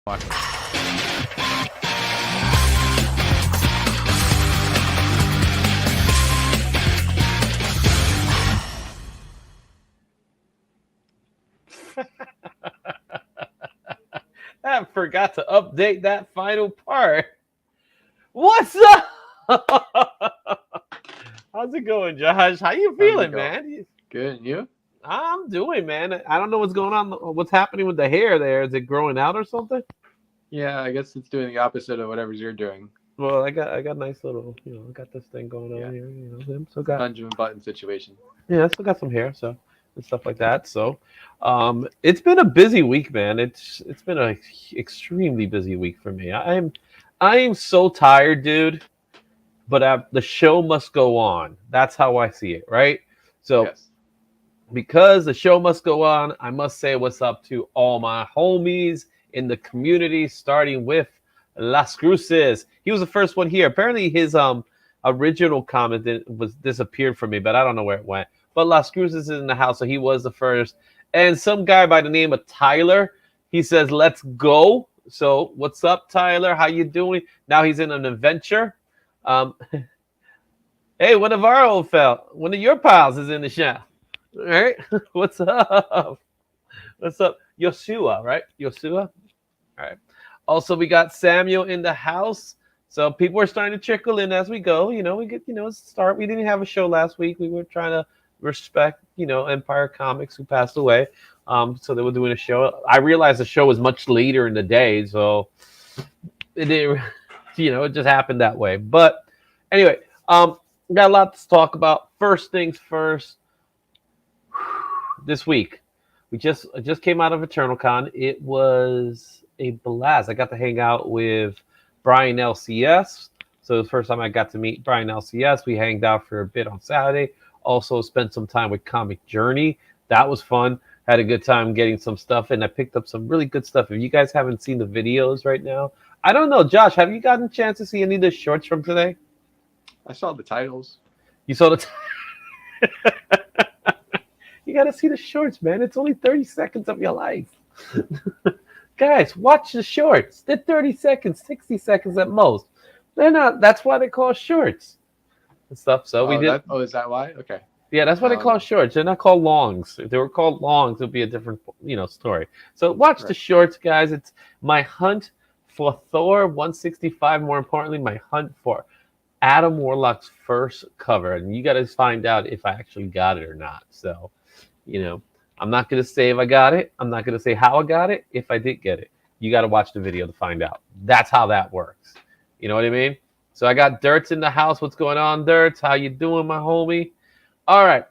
Watch it. I forgot to update that final part. What's up? How's it going, Josh? How you How's it feeling, going? man? Good, and you? I'm doing, man. I don't know what's going on. What's happening with the hair there? Is it growing out or something? Yeah, I guess it's doing the opposite of whatever you're doing. Well, I got nice little, I got this thing going Yeah, on here. Still got, Benjamin Button situation. yeah, I still got some hair, so and stuff like that. So, it's been a busy week, man. It's been a extremely busy week for me. I am so tired, dude. But the show must go on. That's how I see it, right? So Yes. because the show must go on, I must say what's up to all my homies in the community, starting with Las Cruces. He was the first one here. Apparently, his original comment was disappeared from me, but I don't know where it went. But Las Cruces is in the house, so he was the first. And some guy by the name of Tyler, he says, "Let's go." So, what's up, Tyler? How you doing? Now he's in an adventure. Um, hey, one of your pals is in the show. All right, what's up? What's up, Yoshua? Right, Yoshua. All right. Also, we got Samuel in the house. So people are starting to trickle in as we go. We get start. We didn't have a show last week. We were trying to respect Empire Comics who passed away. So they were doing a show. I realized the show was much later in the day, so it didn't. It just happened that way. But anyway, we got a lot to talk about. First things first. This week, we just came out of EternalCon. It was a blast. I got to hang out with Brian LCS. So it was the first time I got to meet Brian LCS. We hanged out for a bit on Saturday. Also spent some time with Comic Journey. That was fun. Had a good time getting some stuff, and I picked up some really good stuff. If you guys haven't seen the videos right now, I don't know, Josh, have you gotten a chance to see any of the shorts from today? I saw the titles. You saw the you got to see the shorts, man. It's only 30 seconds of your life. Guys, watch the shorts. They're 30 seconds, 60 seconds at most. They're not. That's why they call shorts and stuff. So we did. Is that why? Okay. Yeah, that's why they call shorts. They're not called longs. If they were called longs, it would be a different, story. So watch the shorts, guys. It's my hunt for Thor 165. More importantly, my hunt for Adam Warlock's first cover, and you got to find out if I actually got it or not. So, I'm not going to say if I got it. I'm not going to say how I got it. If I did get it, you got to watch the video to find out. That's how that works. You know what I mean? So I got Dirts in the house. What's going on, Dirts? How you doing, my homie? All right,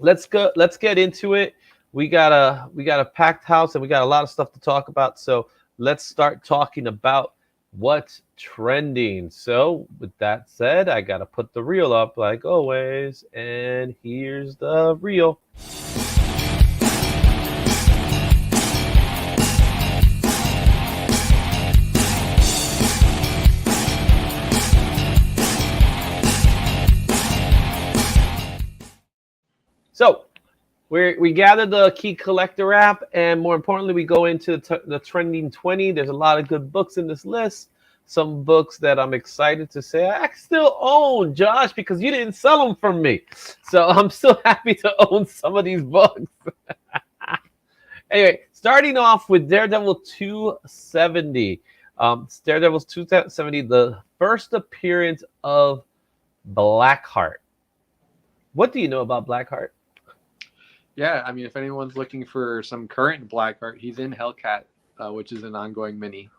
let's go. Let's get into it. We got a packed house, and we got a lot of stuff to talk about. So let's start talking about what's trending. So with that said, I got to put the reel up like always, and here's the reel. So we gather the key collector app, and more importantly, we go into the trending 20. There's a lot of good books in this list. Some books that I'm excited to say I still own, Josh, because you didn't sell them from me. So I'm still happy to own some of these books. Anyway, starting off with Daredevil 270. Daredevil 270, the first appearance of Blackheart. What do you know about Blackheart? Yeah, I mean, if anyone's looking for some current Blackheart, he's in Hellcat, which is an ongoing mini.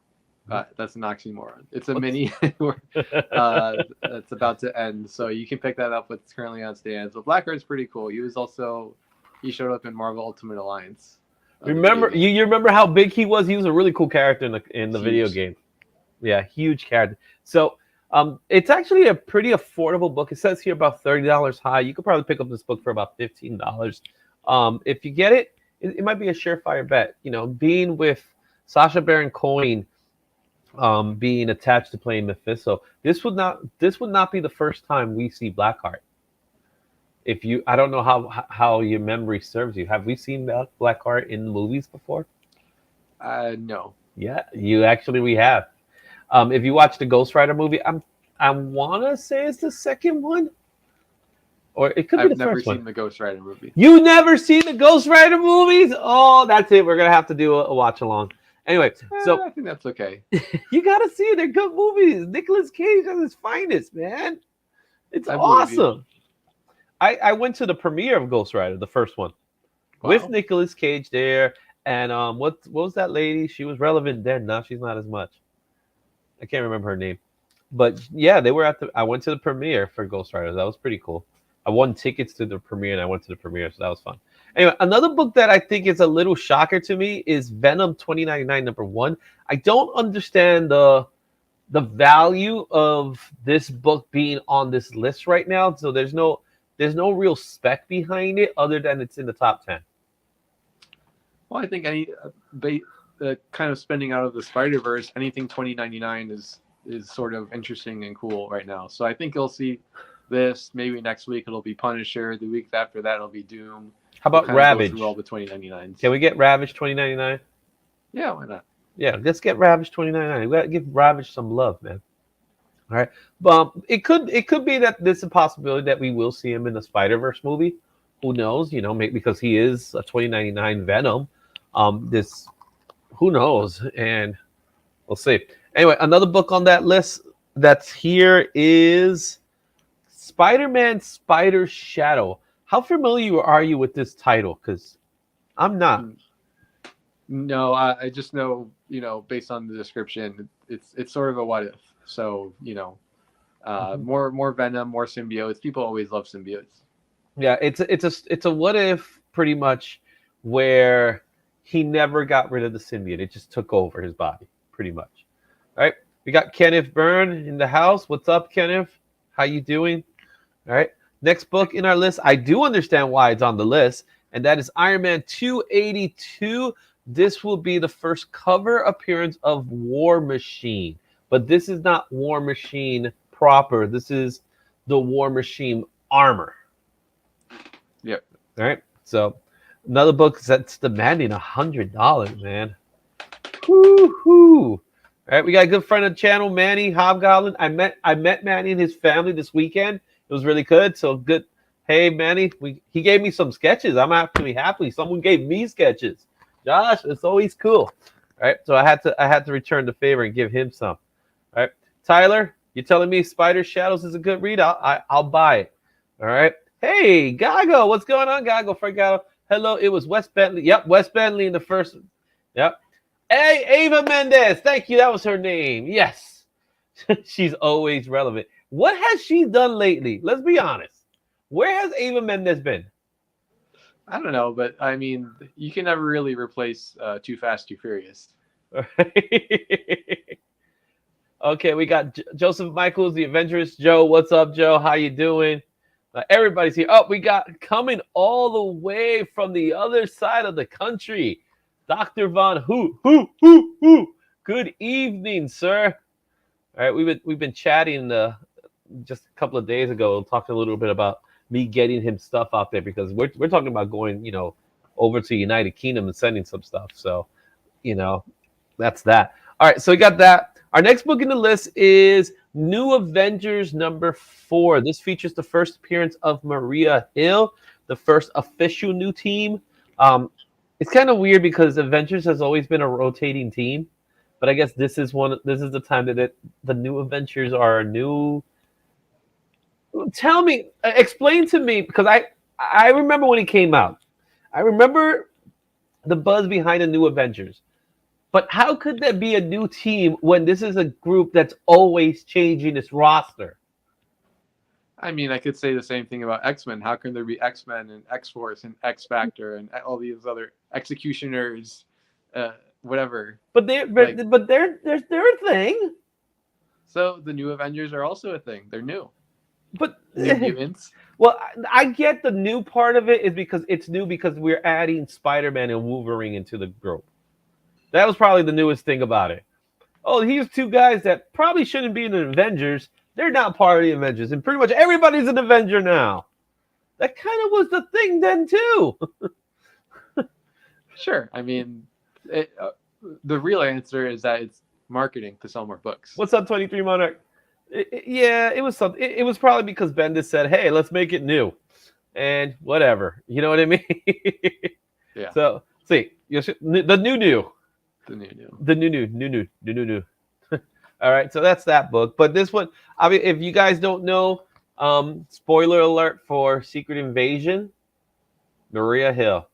That's an oxymoron. It's a mini that's about to end, so you can pick that up. It's currently on stands. But Blackheart's pretty cool. He showed up in Marvel Ultimate Alliance. Remember, you remember how big he was? He was a really cool character in the video game. Yeah, huge character. So it's actually a pretty affordable book. It says here about $30 high. You could probably pick up this book for about $15. If you get it, it might be a surefire bet. Being with Sacha Baron Cohen, being attached to playing Mephisto, this would not be the first time we see Blackheart. I don't know how your memory serves you. Have we seen Blackheart in the movies before? No. Yeah, we have. If you watch the Ghost Rider movie, I wanna say it's the second one, or it could be I've the never first one. seen the Ghost Rider movie. You never seen the Ghost Rider movies? Oh, that's it. We're gonna have to do a watch along. Anyway, so I think that's okay. you gotta see it. They're good movies. Nicolas Cage at his finest, man. It's I believe you. awesome. I went to the premiere of Ghost Rider, the first one, with Wow. Nicolas Cage there. And what was that lady? She was relevant then. Now she's not as much. I can't remember her name. But yeah, they were at the. I went to the premiere for Ghost Rider. That was pretty cool. I won tickets to the premiere, and I went to the premiere, so that was fun. Anyway, another book that I think is a little shocker to me is Venom 2099 #1. I don't understand the value of this book being on this list right now. So there's no real spec behind it other than it's in the top 10. Well, I think any kind of spending out of the Spider-Verse, anything 2099 is sort of interesting and cool right now. So I think you'll see this. Maybe next week it'll be Punisher. The week after that it'll be Doom. How about Ravage? Go through all the 2099s. Can we get Ravage 2099? Yeah, why not? Yeah, let's get Ravage 2099. We gotta give Ravage some love, man. All right. It could be that there's a possibility that we will see him in the Spider-Verse movie. Who knows? You know, maybe because he is a 2099 Venom. This who knows? And we'll see. Anyway, another book on that list that's here is Spider-Man Spider Shadow. How familiar are you with this title? Because I'm not. No, I just know, based on the description, it's sort of a what if. So, more Venom, more symbiotes. People always love symbiotes. Yeah, it's a what if pretty much, where he never got rid of the symbiote. It just took over his body, pretty much. All right. We got Kenneth Byrne in the house. What's up, Kenneth? How you doing? All right. Next book in our list. I do understand why it's on the list, and that is Iron Man 282. This will be the first cover appearance of War Machine. But this is not War Machine proper. This is the War Machine armor. Yep. All right. So another book that's demanding $100, man. Woo-hoo. All right. We got a good friend of the channel, Manny Hobgoblin. I met Manny and his family this weekend. It was really good. So good. Hey, Manny, he gave me some sketches. I'm actually happy. Someone gave me sketches. Josh, it's always cool. All right. So I had to return the favor and give him some. All right, Tyler, you're telling me Spider Shadows is a good read? I'll buy it. All right. Hey, Gago, what's going on, Gago? Frank Gago. Hello, it was Wes Bentley. Yep, Wes Bentley in the first. Yep. Hey, Ava Mendez. Thank you. That was her name. Yes. She's always relevant. What has she done lately? Let's be honest. Where has Ava Mendez been? I don't know, but I mean, you can never really replace Too Fast, Too Furious. Okay, we got Joseph Michaels, the Avengers. Joe, what's up, Joe? How you doing? Everybody's here. Oh, we got coming all the way from the other side of the country, Dr. Von Who. Good evening, sir. All right, we've been chatting just a couple of days ago, talking a little bit about me getting him stuff out there, because we're talking about going, over to United Kingdom and sending some stuff. So, that's that. All right, so we got that. Our next book in the list is New Avengers #4. This features the first appearance of Maria Hill, the first official new team. It's kind of weird because Avengers has always been a rotating team, but I guess this is the time that the New Avengers are new. Tell me, explain to me, because I remember when it came out. I remember the buzz behind the New Avengers. But how could there be a new team when this is a group that's always changing its roster? I mean, I could say the same thing about X-Men. How can there be X-Men and X-Force and X-Factor and all these other Executioners, whatever? But they're a thing. So the New Avengers are also a thing. They're new. But New mutants. Well, I get the new part of it is because it's new because we're adding Spider-Man and Wolverine into the group. That was probably the newest thing about it. Oh, here's two guys that probably shouldn't be in the Avengers. They're not part of the Avengers, and pretty much everybody's an Avenger now. That kind of was the thing then too. Sure. I mean, the real answer is that it's marketing to sell more books. What's up, 23 Monarch? Yeah, it was something. It was probably because Bendis said, "Hey, let's make it new," and whatever. You know what I mean? Yeah. So, see, the new, The new. the new. All right, so that's that book. But this one, I mean, if you guys don't know, spoiler alert for Secret Invasion, Maria Hill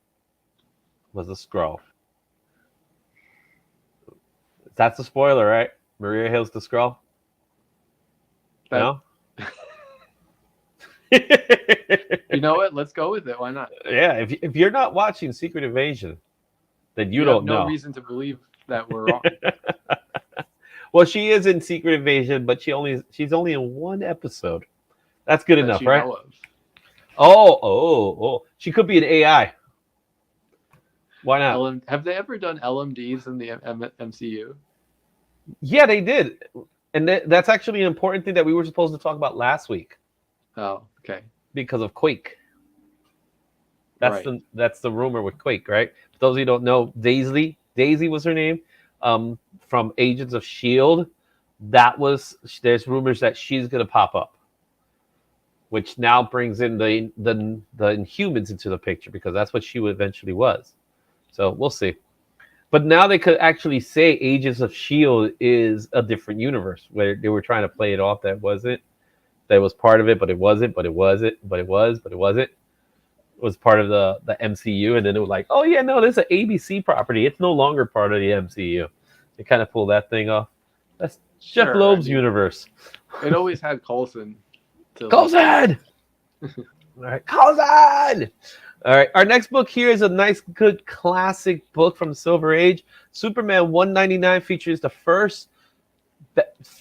was a Skrull. That's a spoiler, right? Maria Hill's the Skrull. No. You know what? Let's go with it. Why not? Yeah, if you're not watching Secret Invasion, then you have don't no know. reason to believe that we're wrong. Well, she is in Secret Invasion, but she's only in one episode. That's good enough, right? Oh. She could be an AI. Why not? Have they ever done LMDs in the MCU? Yeah, they did. And that's actually an important thing that we were supposed to talk about last week. Oh, okay. Because of Quake. That's right. That's the rumor with Quake, right? For those of you who don't know, Daisy was her name, from Agents of S.H.I.E.L.D. There's rumors that she's going to pop up, which now brings in the Inhumans into the picture, because that's what she eventually was. So we'll see. But now they could actually say Agents of S.H.I.E.L.D. is a different universe, where they were trying to play it off that was part of it, but it wasn't, but it wasn't, but it was, but it wasn't. It was part of the MCU, and then it was like, oh yeah, no, this is an ABC property. It's no longer part of the MCU. They kind of pulled that thing off. That's Jeff Loeb's universe. It always had Coulson. Coulson! All right, Coulson! All right, our next book here is a nice, good, classic book from the Silver Age. Superman 199 features the first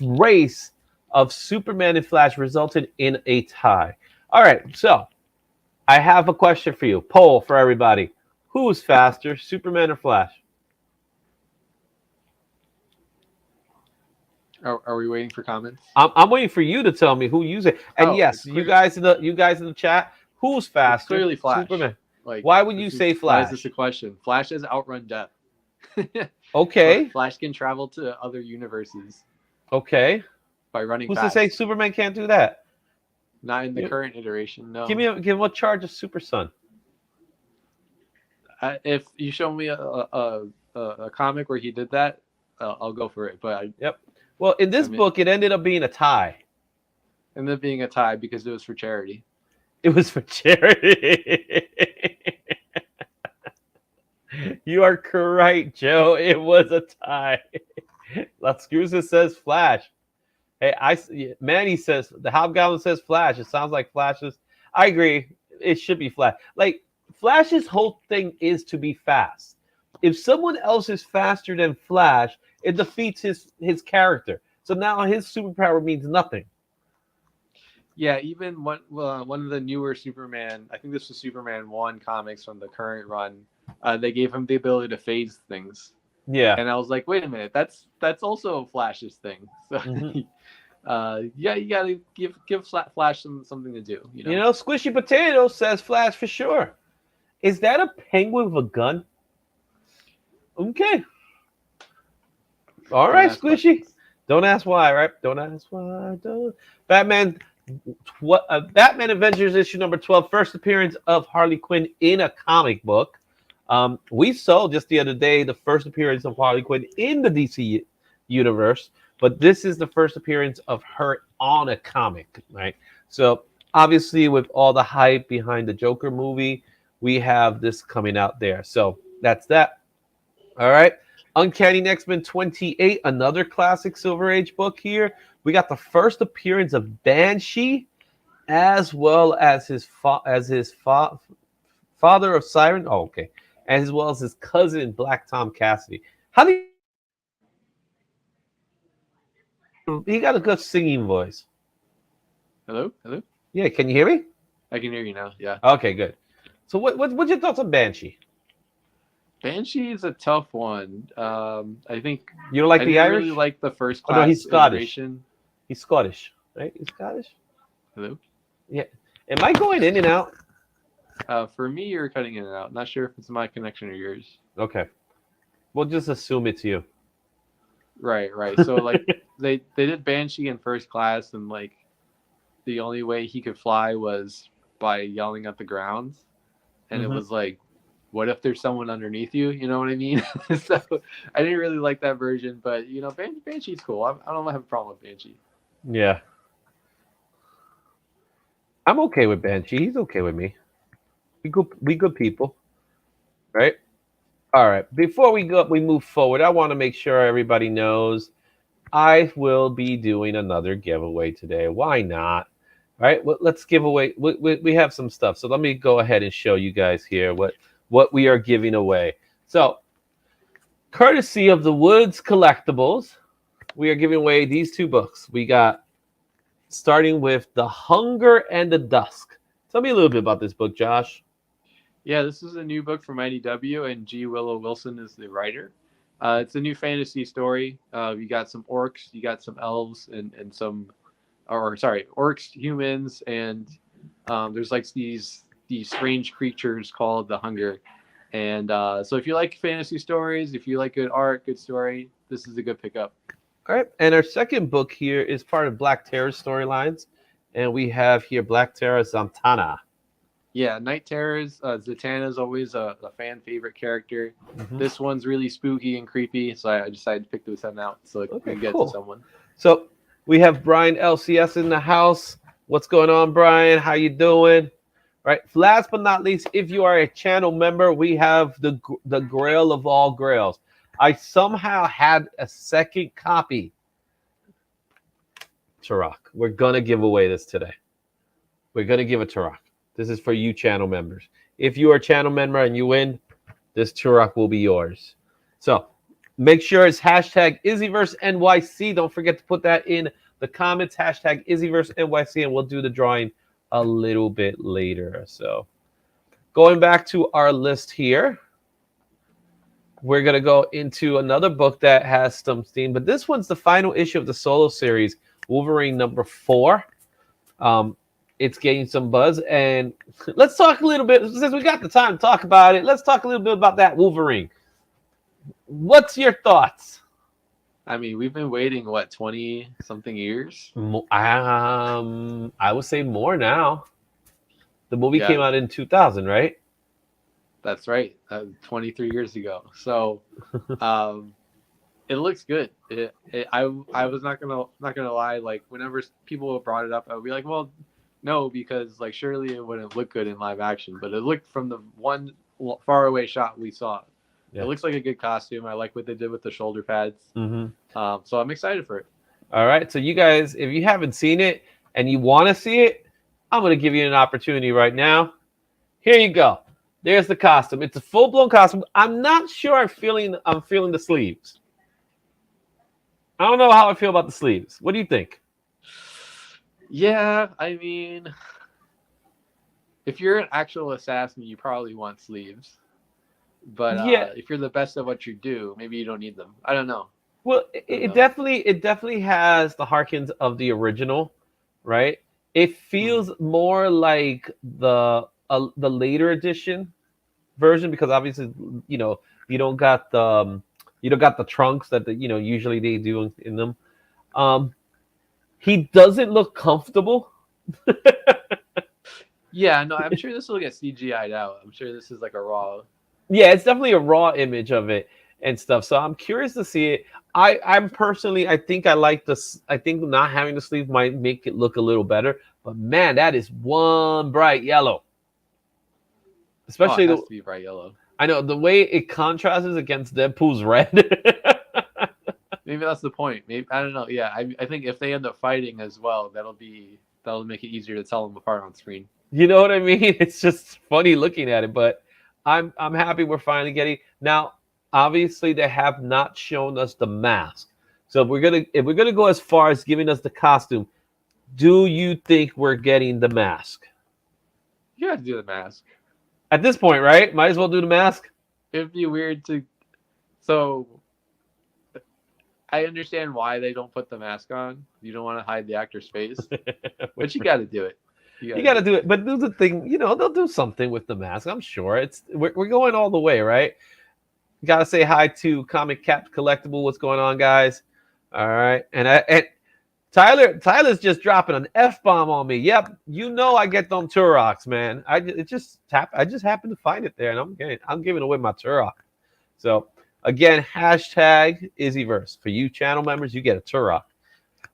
race of Superman and Flash, resulted in a tie. All right, so I have a question for you. Poll for everybody. Who's faster, Superman or Flash? Are we waiting for comments? I'm waiting for you to tell me who you say. And yes, you guys in the chat, who's faster? It's clearly Flash. Superman. Like, why would you say Flash? Why is this a question? Flash has outrun death. Okay. Flash can travel to other universes. Okay. By running Who's fast. to say Superman can't do that? Not in the current iteration, no. Give me what charge of Super Son? If you show me a comic where he did that, I'll go for it. But yep. Well, in this book, it ended up being a tie. Ended up being a tie because it was for charity. It was for charity. You are correct, Joe. It was a tie. Las Cruces says Flash. Hey, Manny says, the Hobgoblin says Flash. It sounds like Flash's. I agree. It should be Flash. Like, Flash's whole thing is to be fast. If someone else is faster than Flash, it defeats his character. So now his superpower means nothing. Yeah, even one of the newer Superman, I think this was Superman 1 comics from the current run, they gave him the ability to phase things. Yeah. And I was like, wait a minute, that's also Flash's thing. So yeah, you gotta give Flash something to do. You know, Squishy Potato says Flash for sure. Is that a penguin with a gun? Okay. All right, Squishy. Questions. Don't ask why, right? Don't ask why. Batman Adventures issue number 12, first appearance of Harley Quinn in a comic book. We saw just the other day the first appearance of Harley Quinn in the DC universe, but this is the first appearance of her on a comic, right? So obviously, with all the hype behind the Joker movie, we have this coming out there. So that's that. All right. Uncanny X-Men 28, another classic Silver Age book here. We got the first appearance of Banshee, as well as his father of Siren. Oh, okay. As well as his cousin, Black Tom Cassidy. How do you... He got a good singing voice. Hello? Yeah, can you hear me? I can hear you now, yeah. Okay, good. So what's your thoughts on Banshee? Banshee is a tough one. I think you don't like the Irish. I really like the first class. Oh, no, he's Scottish. Iteration. He's Scottish, right? He's Scottish. Hello. Yeah. Am I going in and out? For me, you're cutting in and out. Not sure if it's my connection or yours. Okay. We'll just assume it's you. Right, right. So like they did Banshee in first class, and like the only way he could fly was by yelling at the ground, and it Mhm. was like, what if there's someone underneath you? You know what I mean? So I didn't really like that version, but you know, Banshee's cool. I don't have a problem with Banshee. Yeah. I'm okay with Banshee. He's okay with me. We good people, right? All right. Before we move forward, I want to make sure everybody knows I will be doing another giveaway today. Why not? All right. Well, let's give away. We have some stuff. So let me go ahead and show you guys here what we are giving away. So, courtesy of the Woods Collectibles, we are giving away these two books. We got starting with The Hunger and the Dusk. Tell me a little bit about this book, Josh. Yeah, this is a new book from IDW, and G. Willow Wilson is the writer. It's a new fantasy story. You got some orcs, you got some elves, and some, or sorry, orcs, humans, and there's like these strange creatures called the Hunger. And so if you like fantasy stories, if you like good art, good story, this is a good pickup. All right. And our second book here is part of Black Terror storylines. And we have here Black Terror Zantana. Yeah, Night Terrors. Zatanna is always a fan favorite character. Mhm. This one's really spooky and creepy, so I decided to pick this one out so we Okay, can get cool. to someone. So we have Brian LCS in the house. What's going on, Brian? How you doing? Right. Last but not least, if you are a channel member, we have the Grail of all Grails. I somehow had a second copy. Turok. We're gonna give away this today. We're gonna give it Turok. This is for you channel members. If you are a channel member and you win, this Turok will be yours. So make sure it's hashtag IzzyverseNYC. Don't forget to put that in the comments. Hashtag IzzyverseNYC, and we'll do the drawing a little bit later. So going back to our list here, we're going to go into another book that has some steam, but this one's the final issue of the solo series, Wolverine number 4. It's getting some buzz, and let's talk a little bit, since we got the time to talk about it, let's talk a little bit about that Wolverine. What's your thoughts? I mean, we've been waiting, what, 20 something years? I would say more now. The movie came Yeah, out in 2000, right? that's right. 23 years ago. So um, it looks good. I was not gonna lie. Like whenever people brought it up, I would be like, well, no, because like surely it wouldn't look good in live action. But it looked from the one far away shot we saw. Yeah. It looks like a good costume. I like what they did with the shoulder pads. Mm-hmm. So I'm excited for it. All right. So you guys, if you haven't seen it and you want to see it, I'm going to give you an opportunity right now. Here you go. There's the costume. It's a full-blown costume. I'm not sure I'm feeling the sleeves. I don't know how I feel about the sleeves. What do you think? Yeah, I mean, if you're an actual assassin, you probably want sleeves. But Yeah. if you're the best at what you do, maybe you don't need them. I don't know. Well, it definitely has the harkens of the original, right? It feels more like the later edition version, because obviously, you know, you don't got the trunks that usually they do in them. He doesn't look comfortable. Yeah, no, I'm sure this will get CGI'd out. I'm sure this is like a raw. Yeah, it's definitely a raw image of it and stuff. So I'm curious to see it. I'm personally, I think I like this. I think not having the sleeve might make it look a little better. But man, that is one bright yellow. Especially it has to be bright yellow. I know the way it contrasts against Deadpool's red. Maybe that's the point. Maybe I don't know. Yeah, I think if they end up fighting as well, that'll make it easier to tell them apart on screen. You know what I mean? It's just funny looking at it, but I'm happy we're finally getting now. Obviously, they have not shown us the mask, so if we're gonna go as far as giving us the costume, do you think we're getting the mask? You have to do the mask At this point, right? Might as well do the mask. It'd be weird to. So, I understand why they don't put the mask on. You don't want to hide the actor's face, but you got to do it. You got to do it. But do the thing, they'll do something with the mask. I'm sure we're going all the way, right? Gotta say hi to Comic Cap Collectible. What's going on, guys? All right, and Tyler's just dropping an F-bomb on me. Yep, you know I get them Turoks, man. I just happened to find it there, and I'm giving away my Turok. So again, hashtag Izzyverse for you channel members. You get a Turok.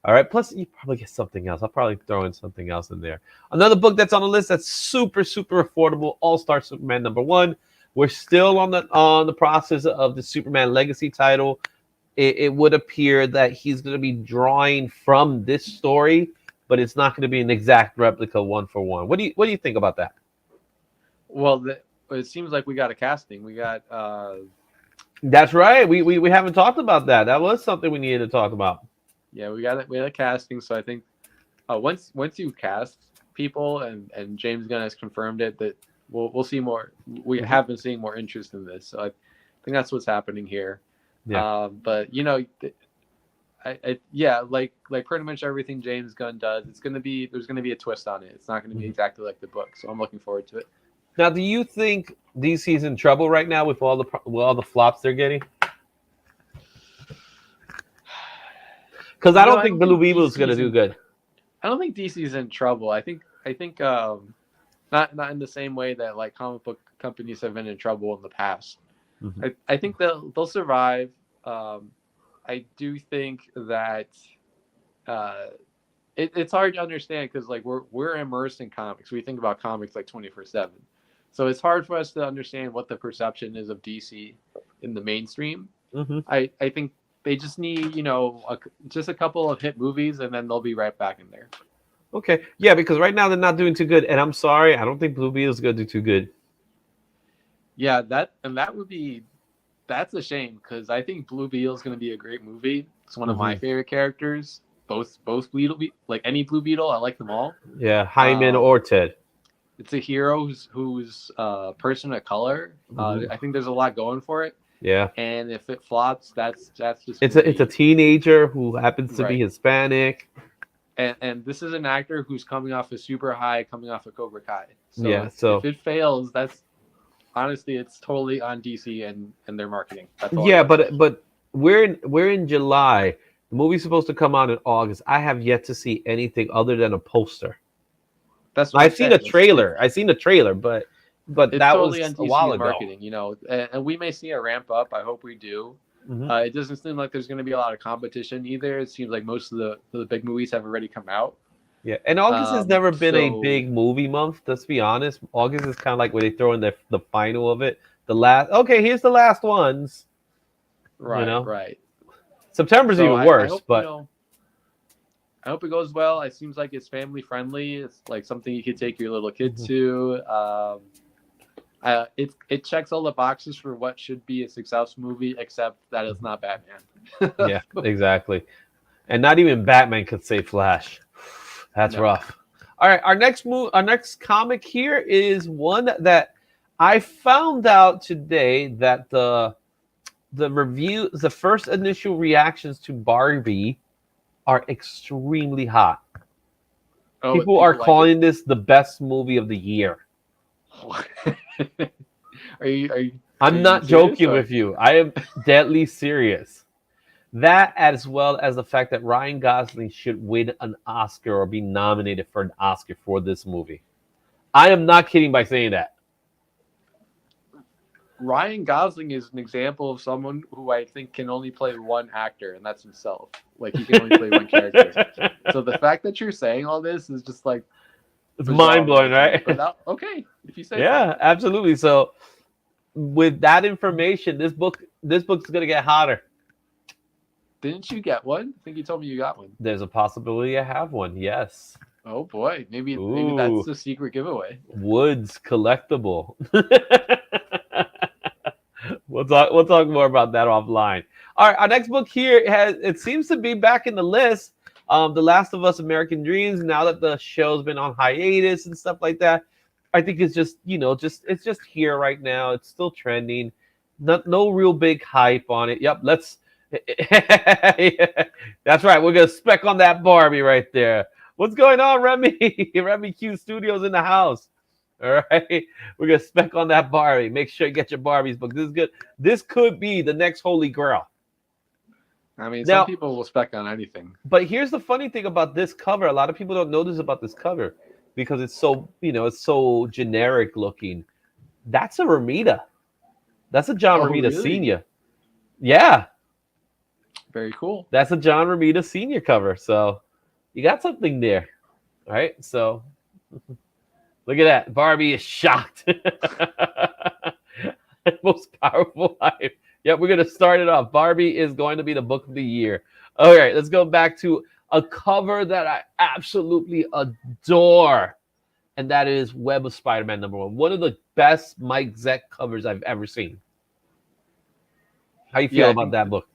All right. Plus, you probably get something else. I'll probably throw in something else in there. Another book that's on the list that's super super affordable. All Star Superman #1. We're still on the process of the Superman Legacy title. It would appear that he's going to be drawing from this story, but it's not going to be an exact replica one for one. What do you think about that? Well, it seems like we got a casting. We got. That's right. We haven't talked about that. That was something we needed to talk about. Yeah, we had a casting. So I think once you cast people and James Gunn has confirmed it, that we'll see more. We have been seeing more interest in this. So I think that's what's happening here. Yeah. But like pretty much everything James Gunn does, there's gonna be a twist on it. It's not gonna be exactly like the book. So I'm looking forward to it. Now, do you think DC's in trouble right now with all the flops they're getting? Because I don't think Blue Beetle is going to do good. I don't think DC's in trouble. I think not in the same way that like comic book companies have been in trouble in the past. Mm-hmm. I think they'll survive. I do think that it's hard to understand because like we're immersed in comics. We think about comics like 24/7. So it's hard for us to understand what the perception is of DC in the mainstream. Mm-hmm. I think they just need, just a couple of hit movies, and then they'll be right back in there. Okay. Yeah, because right now they're not doing too good. And I'm sorry, I don't think Blue Beetle's going to do too good. Yeah, that's a shame because I think Blue Beetle's going to be a great movie. It's one of my favorite characters. Both like any Blue Beetle, I like them all. Yeah, Hyman or Ted. It's a hero who's a person of color. I think there's a lot going for it. Yeah. And if it flops, that's just it's a teenager who happens to be Hispanic. And this is an actor who's coming off of Super High, coming off of Cobra Kai. So if it fails, that's honestly it's totally on DC and their marketing. But we're in July. The movie's supposed to come out in August. I have yet to see anything other than a poster. I've seen a trailer. But it's that totally was on DC a while ago. Marketing, and we may see a ramp up. I hope we do. Mm-hmm. It doesn't seem like there's going to be a lot of competition either. It seems like most of the big movies have already come out. Yeah, and August has never been a big movie month. Let's be honest. August is kind of like where they throw in the final of it. Here's the last ones. Right, right. September's even worse, I hope it goes well. It seems like it's family friendly. It's like something you could take your little kid to. It checks all the boxes for what should be a successful movie, except that it's not Batman. Yeah, exactly. And not even Batman could say Flash. That's rough. All right, our next comic here is one that I found out today that the first initial reactions to Barbie are extremely hot. People are calling this the best movie of the year. I'm not joking with you. I am deadly serious. That, as well as the fact that Ryan Gosling should win an Oscar or be nominated for an Oscar for this movie. I am not kidding by saying that. Ryan Gosling is an example of someone who I think can only play one actor, and that's himself. Like, he can only play one character. So the fact that you're saying all this is just like... It's mind-blowing, right? Okay, if you say so. Absolutely. So with that information, this book's going to get hotter. Didn't you get one? I think you told me you got one. There's a possibility I have one, yes. Oh, boy. Maybe that's the secret giveaway. Woods collectible. We'll talk more about that offline. All right, our next book here it seems to be back in the list. The Last of Us American Dreams. Now that the show's been on hiatus and stuff like that, I think it's just it's just here right now. It's still trending. No real big hype on it. Yep, that's right. We're gonna spec on that Barbie right there. What's going on, Remy? Remy Q Studios in the house. All right, we're gonna spec on that Barbie. Make sure you get your Barbies book. This is good. This could be the next Holy Grail. I mean, some Now, people will spec on anything. but here's the funny thing about this cover. A lot of people don't know this about this cover because it's so, it's so generic looking. That's a Romita. That's a John Oh, Romita really? Sr. Yeah, Very cool. that's a John Romita Sr. cover. So you got something there. All right. So look at that. Barbie is shocked. Most powerful life. Yep, we're going to start it off. Barbie is going to be the book of the year. All right, let's go back to a cover that I absolutely adore. And that is Web of Spider-Man #1. One of the best Mike Zeck covers I've ever seen. How you feel about that book?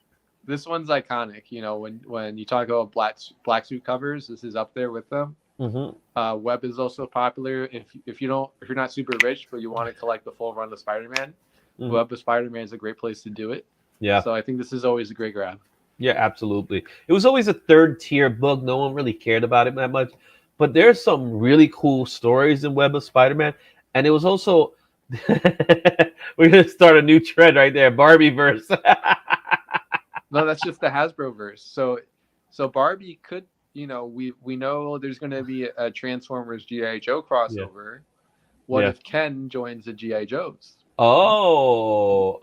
This one's iconic. You know, when you talk about black suit covers, this is up there with them. Mm-hmm. Web is also popular. If you're not super rich but you want to collect the full run of Spider-Man, Mm-hmm. Web of Spider-Man is a great place to do it. Yeah. So I think this is always a great grab. Yeah, absolutely. It was always a third tier book. No one really cared about it that much. But there's some really cool stories in Web of Spider-Man. And it was also we're gonna start a new trend right there, Barbie verse. No, that's just the Hasbro verse. So Barbie could, we know there's going to be a Transformers G.I. Joe crossover. What if Ken joins the G.I. Joes? Oh.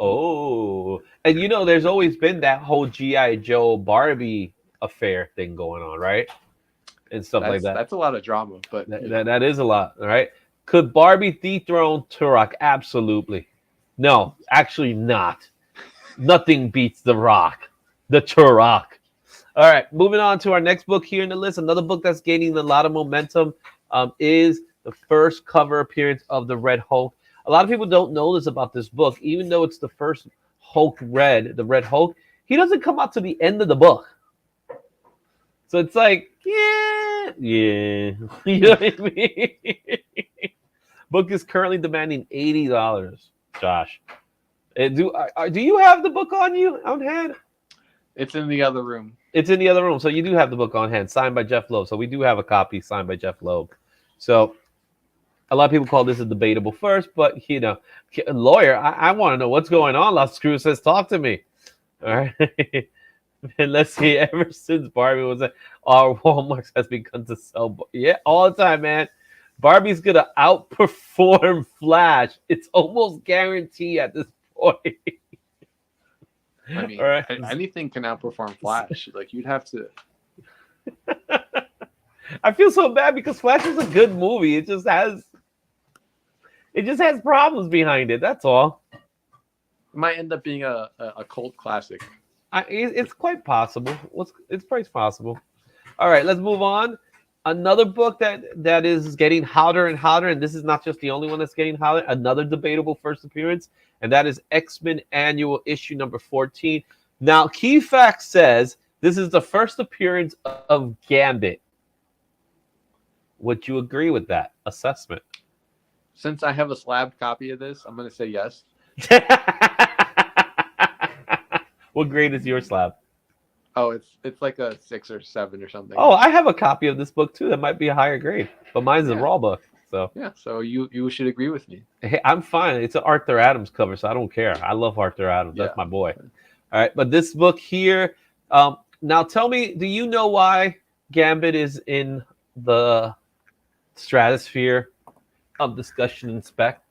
And there's always been that whole G.I. Joe Barbie affair thing going on, right? And stuff like that. That's a lot of drama, but that is a lot, all right? Could Barbie dethrone Turok? Absolutely. No, actually not. Nothing beats The Rock, the Turok. All right, moving on to our next book here in the list. Another book that's gaining a lot of momentum is the first cover appearance of the Red Hulk. A lot of people don't know this about this book, even though it's the first Hulk the Red Hulk. He doesn't come out to the end of the book. So it's like, yeah. You know what I mean? Book is currently demanding $80, Josh. Do you have the book on hand? It's in the other room. It's in the other room. So you do have the book on hand, signed by Jeff Loeb. So we do have a copy signed by Jeff Loeb. So a lot of people call this a debatable first, but lawyer, I want to know what's going on. Las Cruces, talk to me. All right. And let's see, ever since Barbie was our Walmart has begun to sell. Yeah, all the time, man. Barbie's gonna outperform Flash. It's almost guaranteed at this point. I mean, right. Anything can outperform Flash. Like, you'd have to. I feel so bad because Flash is a good movie. It just has problems behind it. That's all. It might end up being a cult classic. It's quite possible. It's quite possible. All right, let's move on. Another book that is getting hotter and hotter, and this is not just the only one that's getting hotter. Another debatable first appearance, and that is X-Men Annual Issue number 14. Now, Key Fact says this is the first appearance of Gambit. Would you agree with that assessment? Since I have a slab copy of this, I'm going to say yes. What grade is your slab? Oh, it's like a 6 or 7 or something. Oh, I have a copy of this book too. That might be a higher grade, but mine's a raw book. So yeah, so you should agree with me. Hey, I'm fine. It's an Arthur Adams cover, so I don't care. I love Arthur Adams. That's my boy. All right, but this book here. Now, tell me, do you know why Gambit is in the stratosphere of discussion and spec?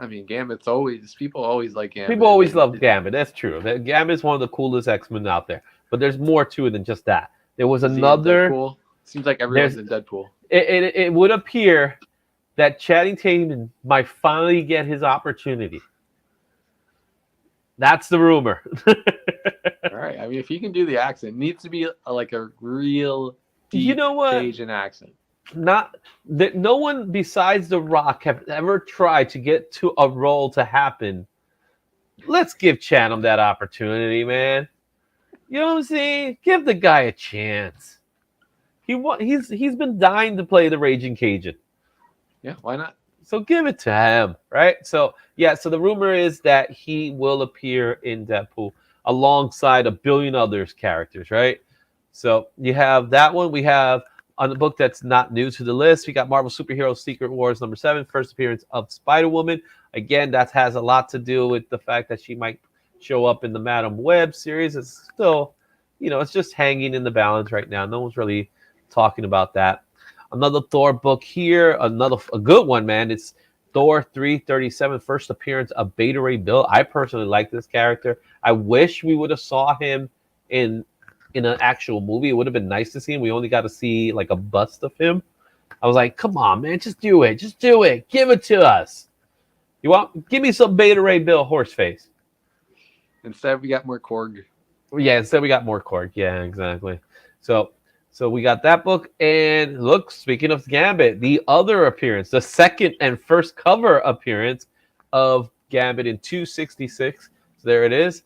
I mean, Gambit's people always like Gambit. People always love Gambit. That's true. Gambit is one of the coolest X-Men out there. But there's more to it than just that. There was another. Deadpool? Seems like everyone's in Deadpool. It would appear that Channing Tatum might finally get his opportunity. That's the rumor. All right. I mean, if he can do the accent, it needs to be like a real deep Asian accent. No one besides The Rock have ever tried to get to a role to happen. Let's give Channing that opportunity, man. You know what I'm saying? Give the guy a chance. He's been dying to play the Raging Cajun. Yeah, why not? So give it to him, right? So so the rumor is that he will appear in Deadpool alongside a billion other characters, right? So you have that one. We have On the book that's not new to the list, we got Marvel Superhero Secret Wars #7, first appearance of Spider-Woman. Again, that has a lot to do with the fact that she might show up in the Madam Web series. It's still, it's just hanging in the balance right now. No one's really talking about that. Another Thor book here, a good one, man. It's Thor 337, first appearance of Beta Ray Bill. I personally like this character. I wish we would have saw him in an actual movie. It would have been nice to see him. We only got to see like a bust of him. I was like, come on, man, just do it. Just do it. Give it to us. Give me some Beta Ray Bill horse face. Instead, we got more Korg. Yeah, instead we got more Korg. Yeah, exactly. So we got that book. And look, speaking of Gambit, the other appearance, the second and first cover appearance of Gambit in 266. So there it is.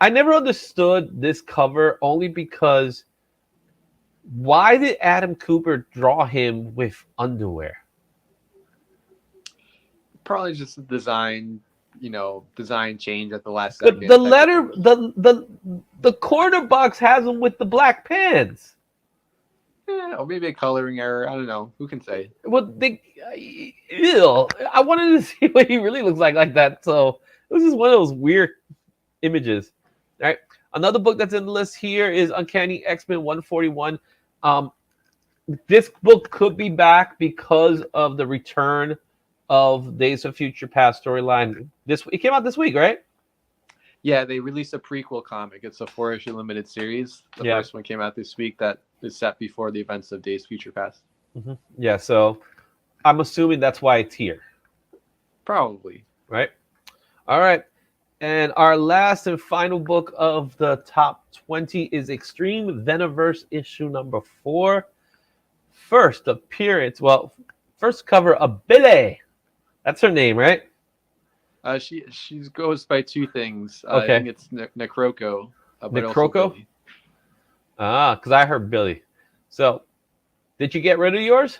I never understood this cover only because why did Adam Cooper draw him with underwear? Probably just a design change at the last second. The letter, the corner box has him with the black pants. Yeah, or maybe a coloring error. I don't know. Who can say? Well, I wanted to see what he really looks like that. So this is one of those weird images. All right. Another book that's in the list here is Uncanny X-Men 141. This book could be back because of the return of Days of Future Past storyline. It came out this week, right? Yeah, they released a prequel comic. It's a 4-issue limited series. The first one came out this week that is set before the events of Days of Future Past. Mm-hmm. Yeah, so I'm assuming that's why it's here. Probably. Right? All right. And our last and final book of the top 20 is Extreme Venomverse issue #4. First appearance, first cover of Billy. That's her name, right? She goes by two things. Okay. I think it's Necroco. Necroco? Because I heard Billy. So, did you get rid of yours?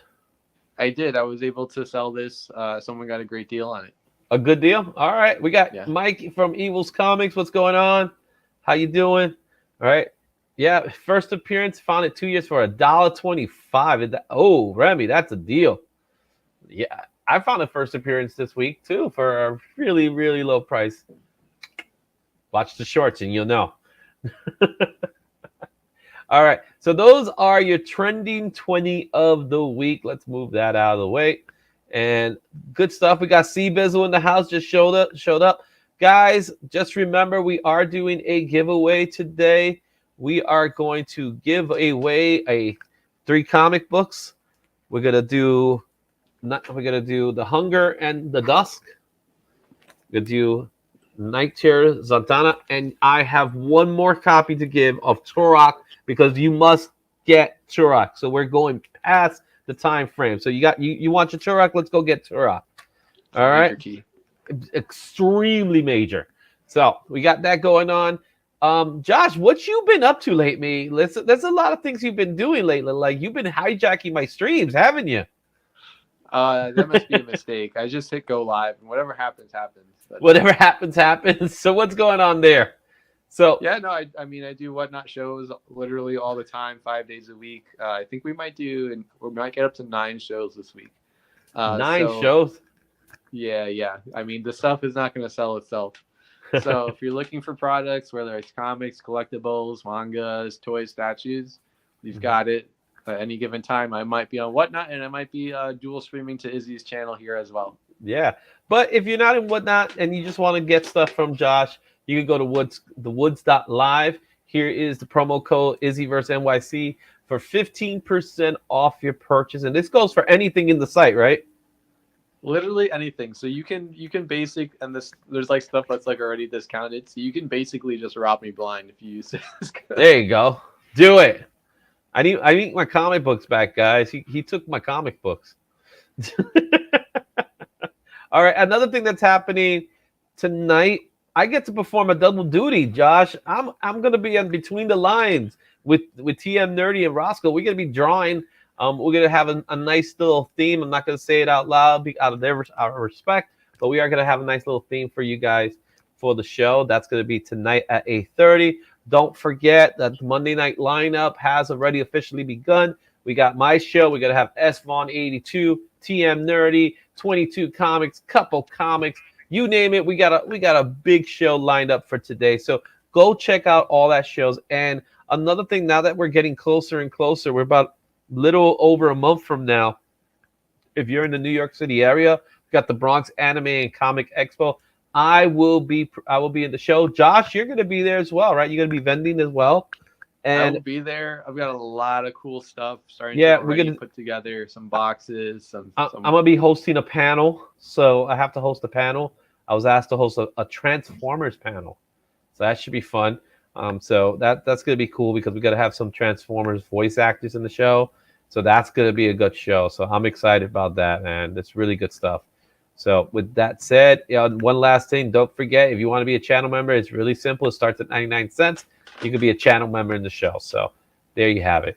I did. I was able to sell this. Someone got a great deal on it. A good deal? All right. We got Mike from Evil's Comics. What's going on? How you doing? All right. Yeah, first appearance, found it 2 years for $1.25. Oh, Remy, that's a deal. Yeah, I found a first appearance this week, too, for a really, really low price. Watch the shorts and you'll know. All right, so those are your trending 20 of the week. Let's move that out of the way. And good stuff. We got C-Bizzle in the house, just showed up. Guys, just remember we are doing a giveaway today. We are going to give away 3 comic books. We're gonna do The Hunger and the Dusk. We're gonna do Night Terror, Zatanna, and I have one more copy to give of Turok because you must get Turok. So we're going past the time frame. So you want your Turok? Let's go get Turok. All right. Key. Extremely major. So we got that going on. Josh, what you been up to lately? There's a lot of things you've been doing lately. Like you've been hijacking my streams, haven't you? That must be a mistake. I just hit go live, and whatever happens, happens. But, whatever happens, happens. So what's going on there? So yeah, no, I mean, I do Whatnot shows literally all the time, 5 days a week. I think we might get up to 9 shows this week. 9 shows? Yeah. I mean, the stuff is not going to sell itself. So if you're looking for products, whether it's comics, collectibles, mangas, toys, statues, you've got it. At any given time, I might be on Whatnot, and I might be dual streaming to Izzy's channel here as well. Yeah, but if you're not in Whatnot and you just want to get stuff from Josh, you can go to thewoods.live. Here is the promo code IzzyverseNYC for 15% off your purchase, and this goes for anything in the site, right? Literally anything. So you can there's like stuff that's like already discounted. So you can basically just rob me blind if you use this code. There you go. Do it. I need my comic books back, guys. He took my comic books. All right, another thing that's happening tonight, I get to perform a double duty, Josh. I'm gonna be in between the lines with TM Nerdy and Roscoe. We're gonna be drawing. We're gonna have a nice little theme. I'm not gonna say it out loud out of our respect, but we are gonna have a nice little theme for you guys for the show. That's gonna be tonight at 8:30. Don't forget that the Monday night lineup has already officially begun. We got my show. We're gonna have S Vaughn 82, TM Nerdy, 22 Comics, couple comics, you name it. We got a big show lined up for today. So go check out all that shows. And another thing, now that we're getting closer and closer, we're about little over a month from now. If you're in the New York City area, we got the Bronx Anime and Comic Expo. I will be in the show. Josh, you're going to be there as well, right? You're going to be vending as well. I And will be there. I've got a lot of cool stuff starting yeah, to we're gonna put together some boxes. I'm gonna be hosting a panel, so I have to host a panel. I was asked to host a Transformers panel, so that should be fun. So that's gonna be cool because we got to have some Transformers voice actors in the show, so that's gonna be a good show. So I'm excited about that, man. It's really good stuff. So with that said, one last thing, don't forget, if you want to be a channel member, it's really simple. It starts at 99 cents. You can be a channel member in the show. So there you have it.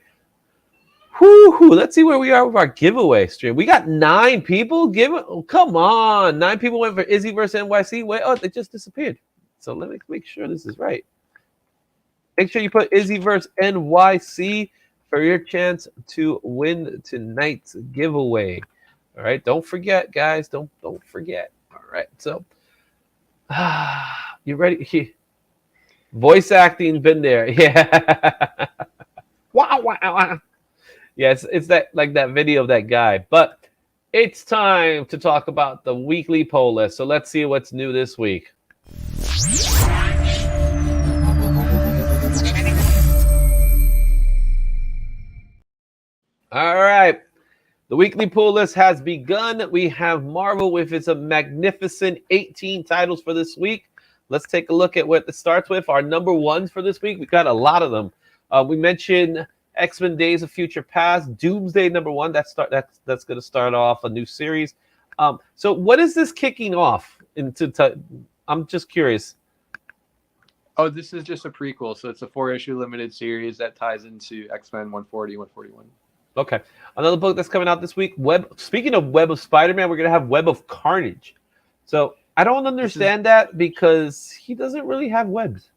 Whoo, let's see where we are with our giveaway stream. We got 9 people. Oh, come on. 9 people went for Izzy versus NYC. Wait, oh, they just disappeared. So let me make sure this is right. Make sure you put Izzy versus NYC for your chance to win tonight's giveaway. All right. Don't forget, guys. Don't forget. All right. So you ready? Voice acting been there. Yeah. Wow. Yeah, it's that like that video of that guy. But it's time to talk about the weekly poll list. So let's see what's new this week. All right. The weekly poll list has begun. We have Marvel with its magnificent 18 titles for this week. Let's take a look at what it starts with. Our number ones for this week. We got a lot of them. We mentioned X-Men Days of Future Past, Doomsday #1. That's going to start off a new series. So what is this kicking off into? I'm just curious. Oh, this is just a prequel, so it's a 4-issue limited series that ties into X-Men 140, 141. Okay, another book that's coming out this week. Speaking of Web of Spider-Man, we're going to have Web of Carnage. So I don't understand that because he doesn't really have webs.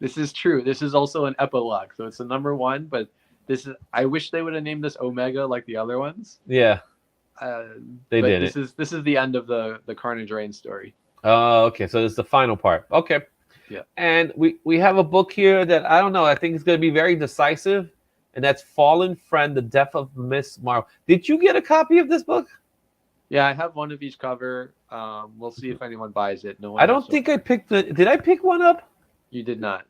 This is true. This is also an epilogue, so it's a #1. But I wish they would have named this Omega like the other ones. Yeah, they did. This is the end of the Carnage Reign story. Oh, okay. So it's the final part. Okay. Yeah. And we have a book here that I don't know. I think it's going to be very decisive, and that's Fallen Friend: The Death of Miss Marvel. Did you get a copy of this book? Yeah, I have one of each cover. We'll see if anyone buys it. No one. I don't think I picked Did I pick one up? You did not.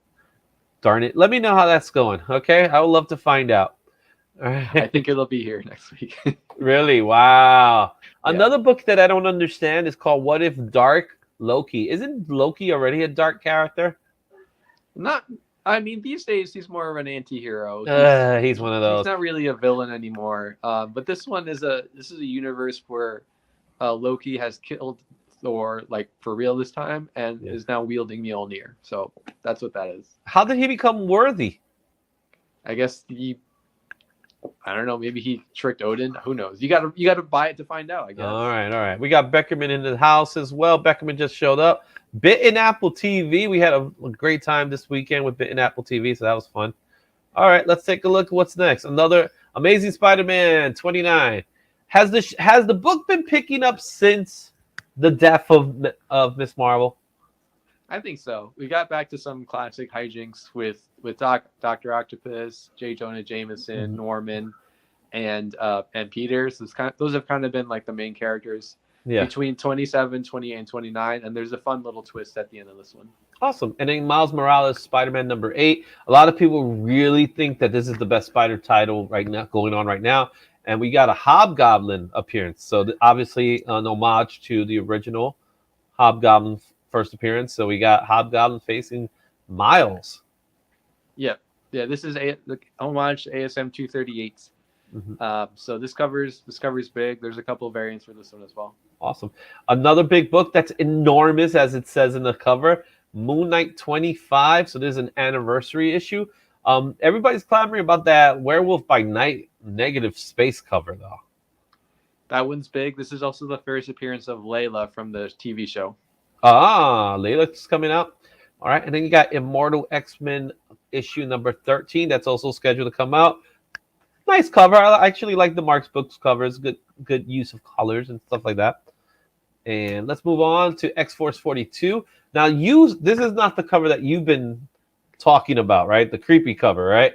Darn it. Let me know how that's going. Okay. I would love to find out. All right. I think it'll be here next week. Really? Wow. Yeah. Another book that I don't understand is called What If Dark Loki. Isn't Loki already a dark character? I mean, these days he's more of an anti-hero. He's one of those. He's not really a villain anymore. But this is a universe where Loki has killed Thor, like for real this time, and is now wielding Mjolnir. So that's what that is. How did he become worthy? I guess I don't know. Maybe he tricked Odin. Who knows? You gotta buy it to find out, I guess. All right. We got Beckerman in the house as well. Beckerman just showed up. Bit in Apple TV. We had a great time this weekend with Bit in Apple TV, so that was fun. All right, let's take a look at what's next. Another Amazing Spider-Man 29. Has the book been picking up since the death of Miss Marvel? I think so. We got back to some classic hijinks with Dr. Octopus, J. Jonah Jameson, Norman, and Peter. So those have kind of been like the main characters between 27, 28, and 29. And there's a fun little twist at the end of this one. Awesome. And then Miles Morales, Spider-Man #8. A lot of people really think that this is the best Spider title right now going on right now. And we got a Hobgoblin appearance. So obviously an homage to the original Hobgoblin first appearance. So we got Hobgoblin facing Miles. Yeah. This is the homage to ASM 238. So this cover's big. There's a couple of variants for this one as well. Awesome. Another big book that's enormous, as it says in the cover, Moon Knight 25. So there's an anniversary issue. Everybody's clamoring about that Werewolf by Night negative space cover, though. That one's big. This is also the first appearance of Layla from the TV show. Layla's coming out. All right, and then you got Immortal X-Men issue number 13. That's also scheduled to come out. Nice cover. I actually like the Marx Books covers. Good use of colors and stuff like that. And let's move on to X-Force 42. Now, this is not the cover that you've been talking about, right? The creepy cover, right?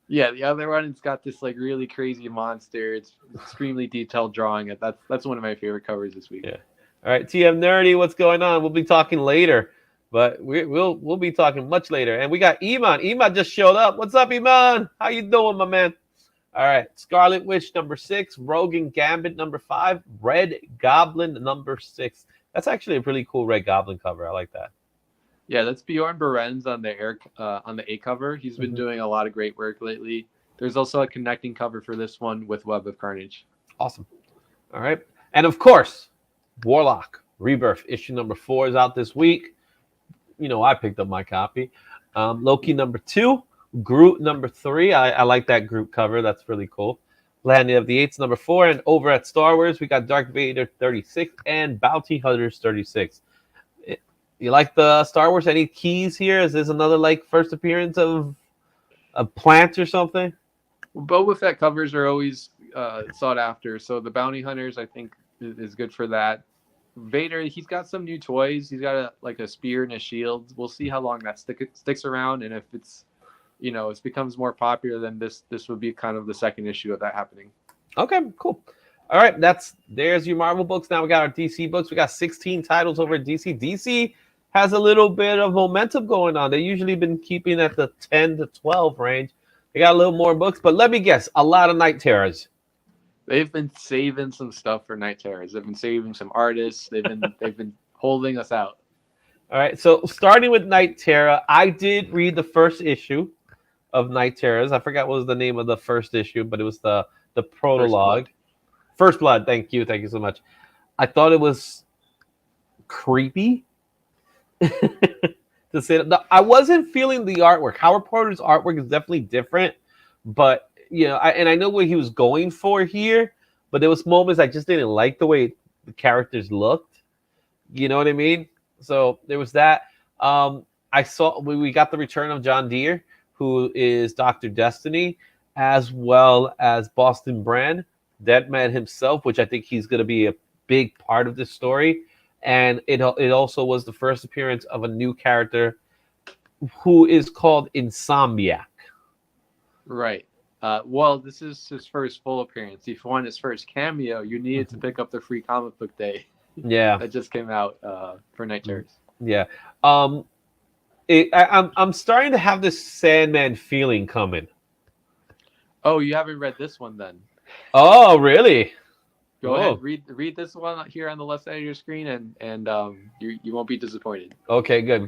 Yeah, the other one, it's got this like really crazy monster. It's extremely detailed drawing. That's one of my favorite covers this week. Yeah. All right, TM Nerdy, what's going on? We'll be talking later, but we'll be talking much later. And we got Iman. Iman just showed up. What's up, Iman? How you doing, my man? All right, Scarlet Witch number 6, Rogue and Gambit number 5, Red Goblin number 6. That's actually a pretty cool Red Goblin cover. I like that. Yeah, that's Bjorn Beren's on the A cover. He's been doing a lot of great work lately. There's also a connecting cover for this one with Web of Carnage. Awesome. All right, and of course, Warlock Rebirth issue number 4 is out this week. You know, I picked up my copy. Loki number 2. Groot number 3. I like that Groot cover. That's really cool. Landing of the Apes number 4. And over at Star Wars, we got Darth Vader 36 and Bounty Hunters 36. You like the Star Wars? Any keys here? Is this another like first appearance of a plant or something? Well, Boba Fett covers are always sought after. So the Bounty Hunters, I think, is good for that. Vader, he's got some new toys. He's got a spear and a shield. We'll see how long that sticks around, and if it's it becomes more popular, then this would be kind of the second issue of that happening. Okay, cool. All right, there's your Marvel books. Now we got our DC books. We got 16 titles over at DC. DC has a little bit of momentum going on. They've usually been keeping at the 10 to 12 range. They got a little more books, but let me guess, a lot of Night Terrors. They've been saving some stuff for Night Terrors. They've been saving some artists. They've been holding us out. All right, so starting with Night Terror, I did read the first issue of Night Terrors. I forgot what was the name of the first issue, but it was the prologue. First Blood. Thank you so much. I thought it was creepy. To say that, I wasn't feeling the artwork. Howard Porter's artwork is definitely different, but I know what he was going for here, but there was moments I just didn't like the way the characters looked. You know what I mean? So there was that. I saw we got the return of John Deere, who is Dr. Destiny, as well as Boston Brand, Deadman himself, which I think he's going to be a big part of this story. And it also was the first appearance of a new character who is called Insomniac. Right. Well, this is his first full appearance. If you want his first cameo, you needed to pick up the free comic book day. Yeah. That just came out for Night Terrors. Yeah. I'm starting to have this Sandman feeling coming. Oh, you haven't read this one then? Oh, really? Go ahead, read this one here on the left side of your screen, and you won't be disappointed. Okay, good,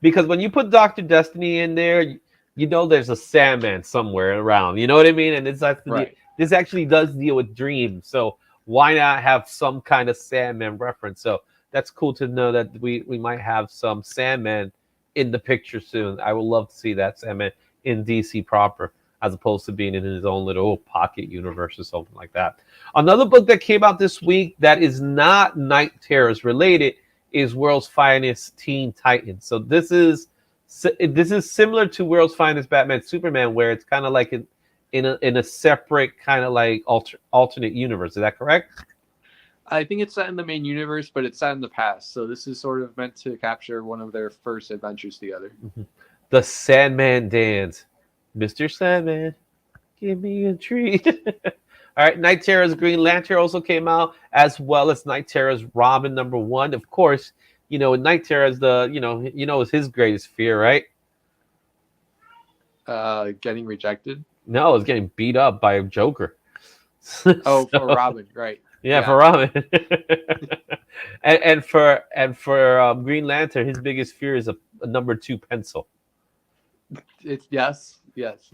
because when you put Dr. Destiny in there, there's a Sandman somewhere around. You know what I mean? And this actually does deal with dreams, so why not have some kind of Sandman reference? So that's cool to know that we might have some Sandman in the picture soon. I would love to see that Sandman in DC proper, as opposed to being in his own little pocket universe or something like that. Another book that came out this week that is not Night Terrors related is World's Finest Teen Titans. So this is similar to World's Finest Batman Superman, where it's kind of like in a separate kind of like alternate universe. Is that correct? I think it's set in the main universe, but it's set in the past. So this is sort of meant to capture one of their first adventures together. Mm-hmm. The Sandman Dance. Mr. Sandman, give me a treat. All right, Night Terror's Green Lantern also came out, as well as Night Terror's Robin number 1. Of course, Night Terror is is his greatest fear, right? Getting rejected? No, it's getting beat up by a Joker. For Robin, right? Yeah, for Robin. and for Green Lantern, his biggest fear is a number 2 pencil. It's yes.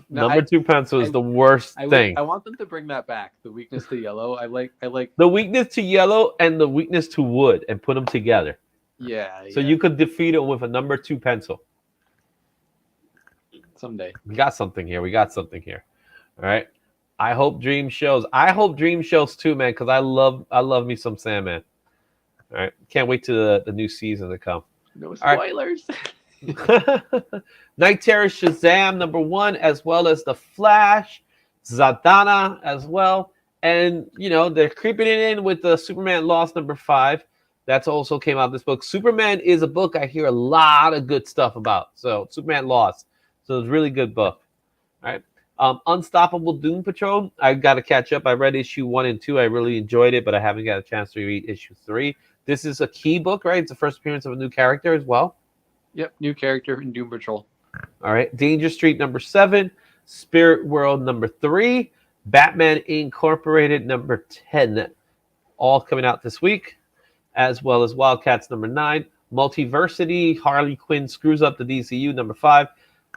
No, number 2 pencil is the worst thing. I want them to bring that back. The weakness to yellow. I like the weakness to yellow and the weakness to wood, and put them together. Yeah. So you could defeat him with a number 2 pencil. Someday. We got something here. All right. I hope Dream shows. I hope Dream shows too, man, because I love me some Sandman. All right. Can't wait to the new season to come. No spoilers. Right. Night Terror Shazam #1, as well as The Flash, Zatanna as well. And, they're creeping it in with the Superman Lost #5. That's also came out this book. Superman is a book I hear a lot of good stuff about. So Superman Lost. So it's a really good book. All right. Unstoppable Doom Patrol. I got to catch up. I read issue 1 and 2. I really enjoyed it, but I haven't got a chance to read issue 3. This is a key book, right? It's the first appearance of a new character as well. Yep, new character in Doom Patrol. All right. Danger Street #7. Spirit World #3. Batman Incorporated #10. All coming out this week, as well as Wildcats #9. Multiversity. Harley Quinn screws up the DCU #5.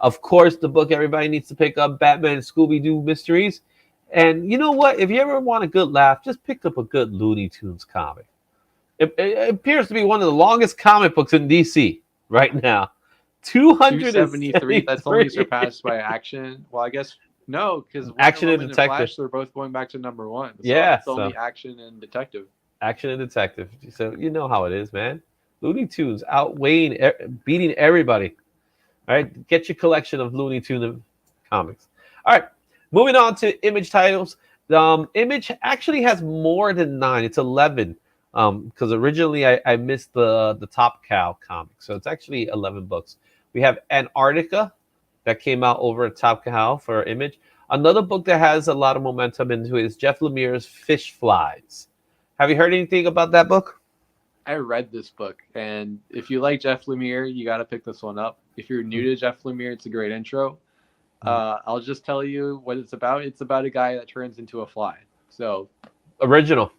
Of course, the book everybody needs to pick up, Batman Scooby-Doo Mysteries. And you know what? If you ever want a good laugh, just pick up a good Looney Tunes comic. It appears to be one of the longest comic books in DC right now. 273. That's only surpassed by Action. Well, I guess no, because Action and Detective. Flash, they're both going back to #1. So yeah, it's only Action and Detective. Action and Detective. So you know how it is, man. Looney Tunes outweighing, beating everybody. All right, get your collection of Looney Tunes comics. All right, moving on to Image titles. Image actually has more than 9. It's 11. Because originally I missed the Top Cow comic, so it's actually 11 books. We have Antarctica that came out over at Top Cow for Image. Another book that has a lot of momentum into it is Jeff Lemire's Fish Flies. Have you heard anything about that book? I read this book, and if you like Jeff Lemire, you got to pick this one up. If you're new to Jeff Lemire, it's a great intro. I'll just tell you what it's about. It's about a guy that turns into a fly. So original.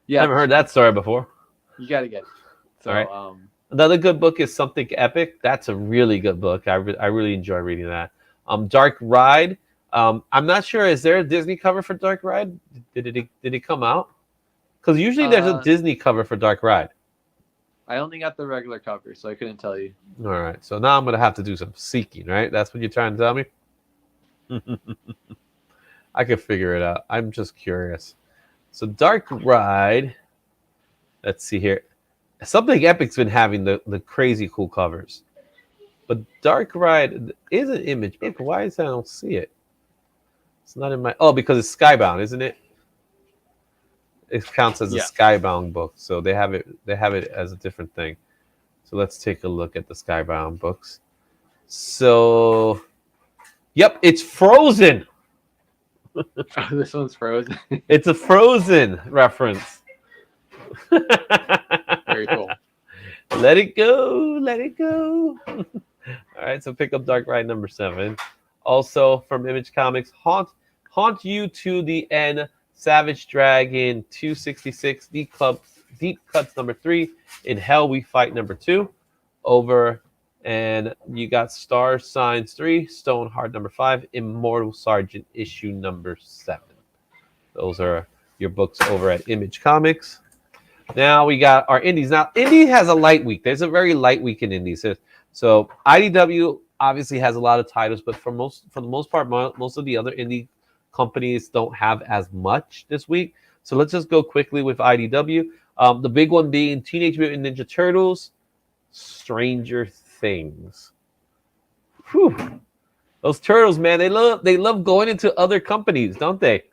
Yeah, never heard that story before. You got to get it. So, all right. Another good book is Something Epic. That's a really good book. I really enjoy reading that. Dark Ride. I'm not sure. Is there a Disney cover for Dark Ride? Did it come out? Because usually there's a Disney cover for Dark Ride. I only got the regular cover, so I couldn't tell you. All right. So now I'm going to have to do some seeking, right? That's what you're trying to tell me? I could figure it out. I'm just curious. So Dark Ride. Let's see here. Something Epic's been having the crazy cool covers. But Dark Ride is an Image. Why is that? I don't see it. It's not in my... Oh, because it's Skybound, isn't it? It counts as a Skybound book. So they have it as a different thing. So let's take a look at the Skybound books. So, yep, it's Frozen. Oh, this one's Frozen. It's a Frozen reference. Very cool. Let it go. Let it go. All right, so pick up Dark Ride #7. Also from Image Comics, Haunt You to the End, Savage Dragon 266, Deep Cuts #3, In Hell We Fight #2, over, and you got Star Signs 3, Stoneheart #5, Immortal Sergeant issue #7. Those are your books over at Image Comics. Now we got our indies. Now, indie has a light week. There's a very light week in indies. So IDW obviously has a lot of titles, but for the most part, most of the other indie companies don't have as much this week. So let's just go quickly with IDW. The big one being Teenage Mutant Ninja Turtles, Stranger Things. Whew. Those turtles, man, they love going into other companies, don't they?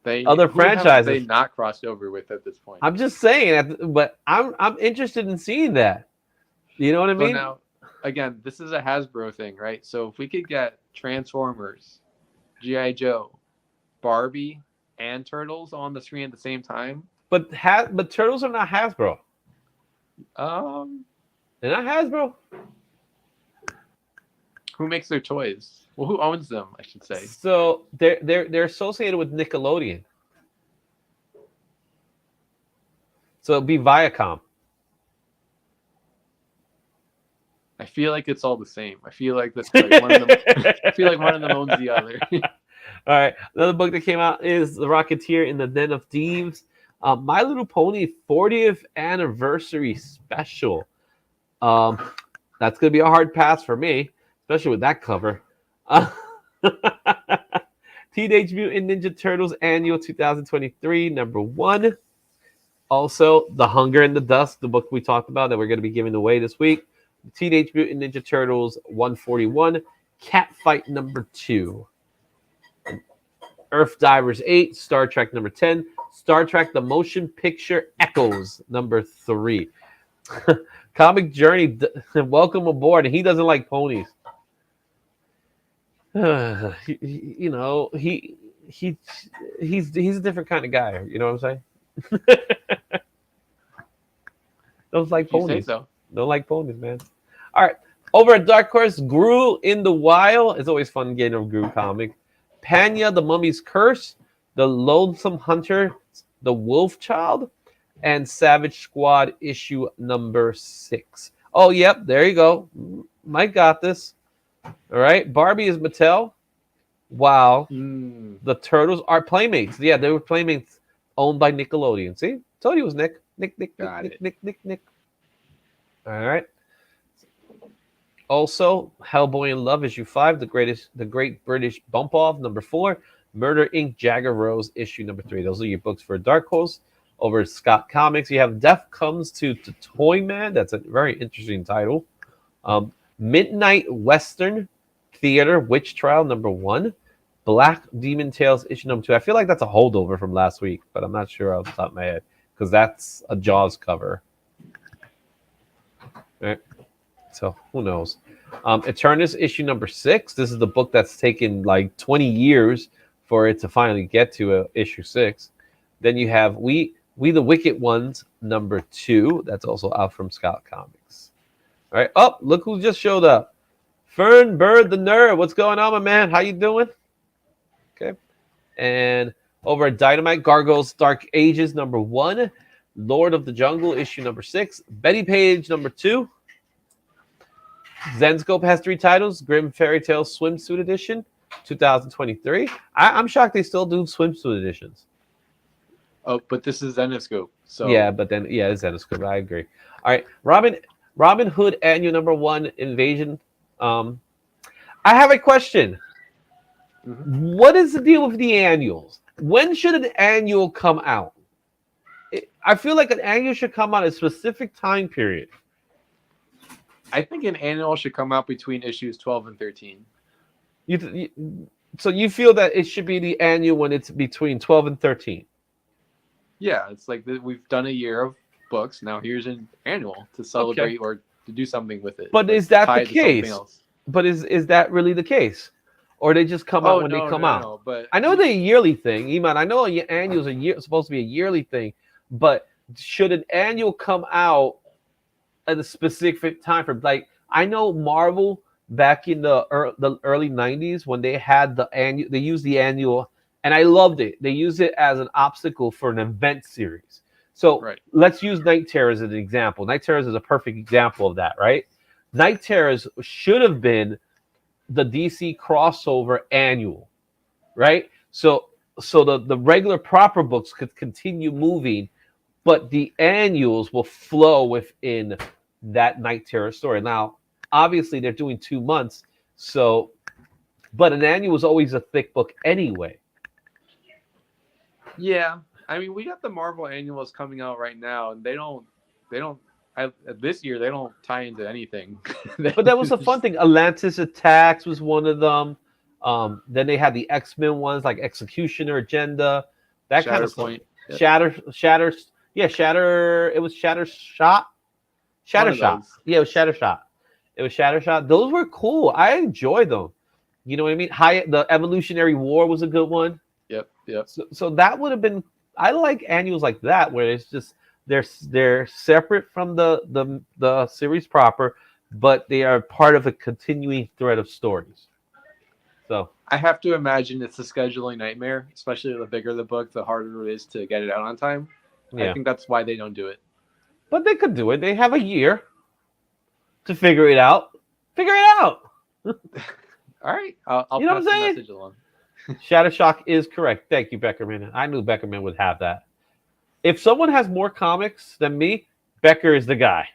Other franchises. They not crossed over with at this point. I'm just saying, but I'm interested in seeing that. You know what I mean? Now, again, this is a Hasbro thing, right? So if we could get Transformers, G.I. Joe, Barbie, and Turtles on the screen at the same time. But Turtles are not Hasbro. They're not Hasbro. Who makes their toys? Well, who owns them, I should say. So they're associated with Nickelodeon. So it'd be Viacom. I feel like it's all the same. I feel like that's like one of them. I feel like one of them owns the other. All right. Another book that came out is The Rocketeer in the Den of Thieves. My Little Pony 40th anniversary special. That's gonna be a hard pass for me, especially with that cover. Teenage Mutant Ninja Turtles Annual 2023 #1. Also, The Hunger and the Dusk, the book we talked about that we're going to be giving away this week. Teenage Mutant Ninja Turtles 141, Cat Fight number 2, Earth Divers 8, Star Trek number 10, Star Trek The Motion Picture Echoes number 3. Comic Journey, welcome aboard. He doesn't like ponies. You know, he's a different kind of guy. You know what I'm saying? Don't like You say ponies. so. Don't like ponies, man. All right. Over at Dark Horse, Gru in the Wild. It's always fun getting a Gru comic. Panya, the Mummy's Curse. The Lonesome Hunter, the Wolf Child. And Savage Squad issue number 6. Oh, yep. There you go. Mike got this. All right. Barbie is Mattel. Wow. The Turtles are Playmates. Yeah, they were Playmates owned by Nickelodeon. See? Told you it was Nick. Nick. All right. Also, Hellboy in Love issue 5, the Great British Bump Off number 4, Murder Inc. Jagger Rose issue number 3. Those are your books for Dark Horse. Over at Scott Comics, you have Death Comes to Toyman. That's a very interesting title. Midnight Western Theater Witch Trial number 1, Black Demon Tales issue number 2. I feel like that's a holdover from last week, but I'm not sure off the top of my head because that's a Jaws cover. All right. So who knows? Eternus issue number 6. This is the book that's taken like 20 years for it to finally get to issue 6. Then you have We the Wicked Ones number 2. That's also out from Scout Comics. All right. Oh, look who just showed up. Fern Bird the Nerd. What's going on, my man? How you doing? Okay. And over at Dynamite, Gargoyles Dark Ages number 1, Lord of the Jungle issue number 6, Betty Page number 2. Zenscope has 3 titles. Grimm Fairy Tale Swimsuit Edition 2023. I'm shocked they still do swimsuit editions. Oh, but this is Zenoscope. So yeah, but then it's Zenoscope. I agree. All right, Robin Hood Annual number 1 Invasion. I have a question. Mm-hmm. What is the deal with the annuals? When should an annual come out? I feel like an annual should come out at a specific time period. I think an annual should come out between issues 12 and 13. So you feel that it should be the annual when it's between 12 and 13? Yeah, it's like we've done a year of books. Now here's an annual to celebrate or to do something with it. But like is that the case? But is that really the case? Or they just come out when they come out? No, but I know they're a yearly thing, Iman. I know annuals are supposed to be a yearly thing, but should an annual come out at a specific time for, like, I know Marvel back in the early 90s when they had the annual, they used the annual, and I loved it. They used it as an obstacle for an event series. So let's use Night Terrors as an example. Night Terrors is a perfect example of that, right? Night Terrors should have been the DC crossover annual, right? So the regular proper books could continue moving, but the annuals will flow within that Night Terror story. Now, obviously, they're doing 2 months, but an annual is always a thick book anyway. Yeah, I mean, we got the Marvel annuals coming out right now, and they don't. This year they don't tie into anything. But that was a fun thing. Atlantis Attacks was one of them. Then they had the X-Men ones like Executioner Agenda, that kind of stuff. Yep. Shatter. Yeah, Shatter. It was Shattershot. Yeah, it was Shattershot. Those were cool. I enjoyed them. You know what I mean? The Evolutionary War was a good one. Yep. So that would have been. I like annuals like that where it's just they're separate from the series proper, but they are part of a continuing thread of stories. So I have to imagine it's a scheduling nightmare, especially the bigger the book, the harder it is to get it out on time. Yeah. I think that's why they don't do it. But they could do it. They have a year to figure it out. All right. I'll you know pass what I'm the saying? message along. Shattershock is correct. Thank you, Beckerman. I knew Beckerman would have that. If someone has more comics than me, Becker is the guy.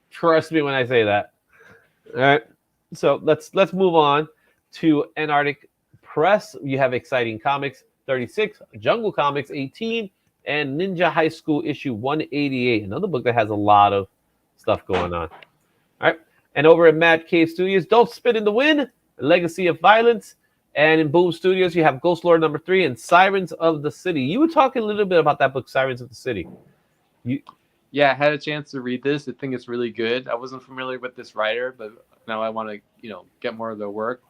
Trust me when I say that. All right. So let's move on to Antarctic Press. You have Exciting Comics 36, Jungle Comics 18, and Ninja High School issue 188. Another book that has a lot of stuff going on. All right. And over at Mad Cave Studios, Don't Spit in the Wind, Legacy of Violence. And in Boom Studios, you have Ghost Lord number 3 and Sirens of the City. You were talking a little bit about that book, Sirens of the City. Yeah, I had a chance to read this. I think it's really good. I wasn't familiar with this writer, but now I want to, get more of their work.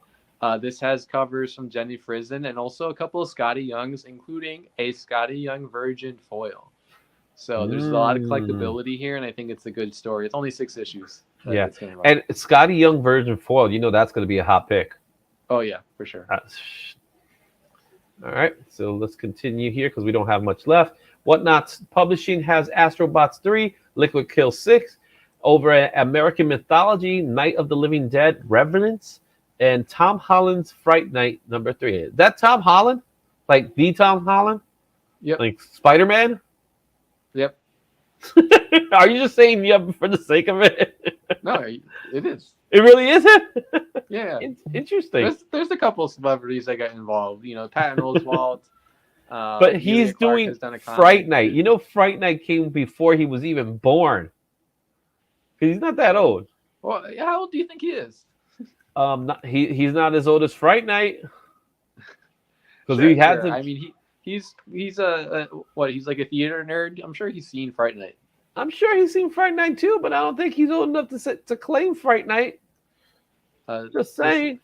This has covers from Jenny Frison and also a couple of Scotty Youngs, including a Scotty Young Virgin foil. So there's a lot of collectability here, and I think it's a good story. It's only 6 issues. Yeah, and Scotty Young Virgin foil, that's going to be a hot pick. Oh, yeah, for sure. All right, so let's continue here because we don't have much left. Whatnot Publishing has Astrobots 3, Liquid Kill 6. Over at American Mythology, Night of the Living Dead, Revenants. And Tom Holland's Fright Night number 3. Is that Tom Holland? Like the Tom Holland? Yep. Like Spider-Man? Yep. Are you just saying yep for the sake of it? No, it is. It really is it? Yeah. Interesting. There's a couple of celebrities that got involved. Patton Oswalt. But he's doing Fright Night. Fright Night came before he was even born. He's not that old. Well, how old do you think he is? He's not as old as Fright Night. Because he had to. I mean, he's a what? He's like a theater nerd. I'm sure he's seen Fright Night. I'm sure he's seen Fright Night too, but I don't think he's old enough to claim Fright Night. Just saying.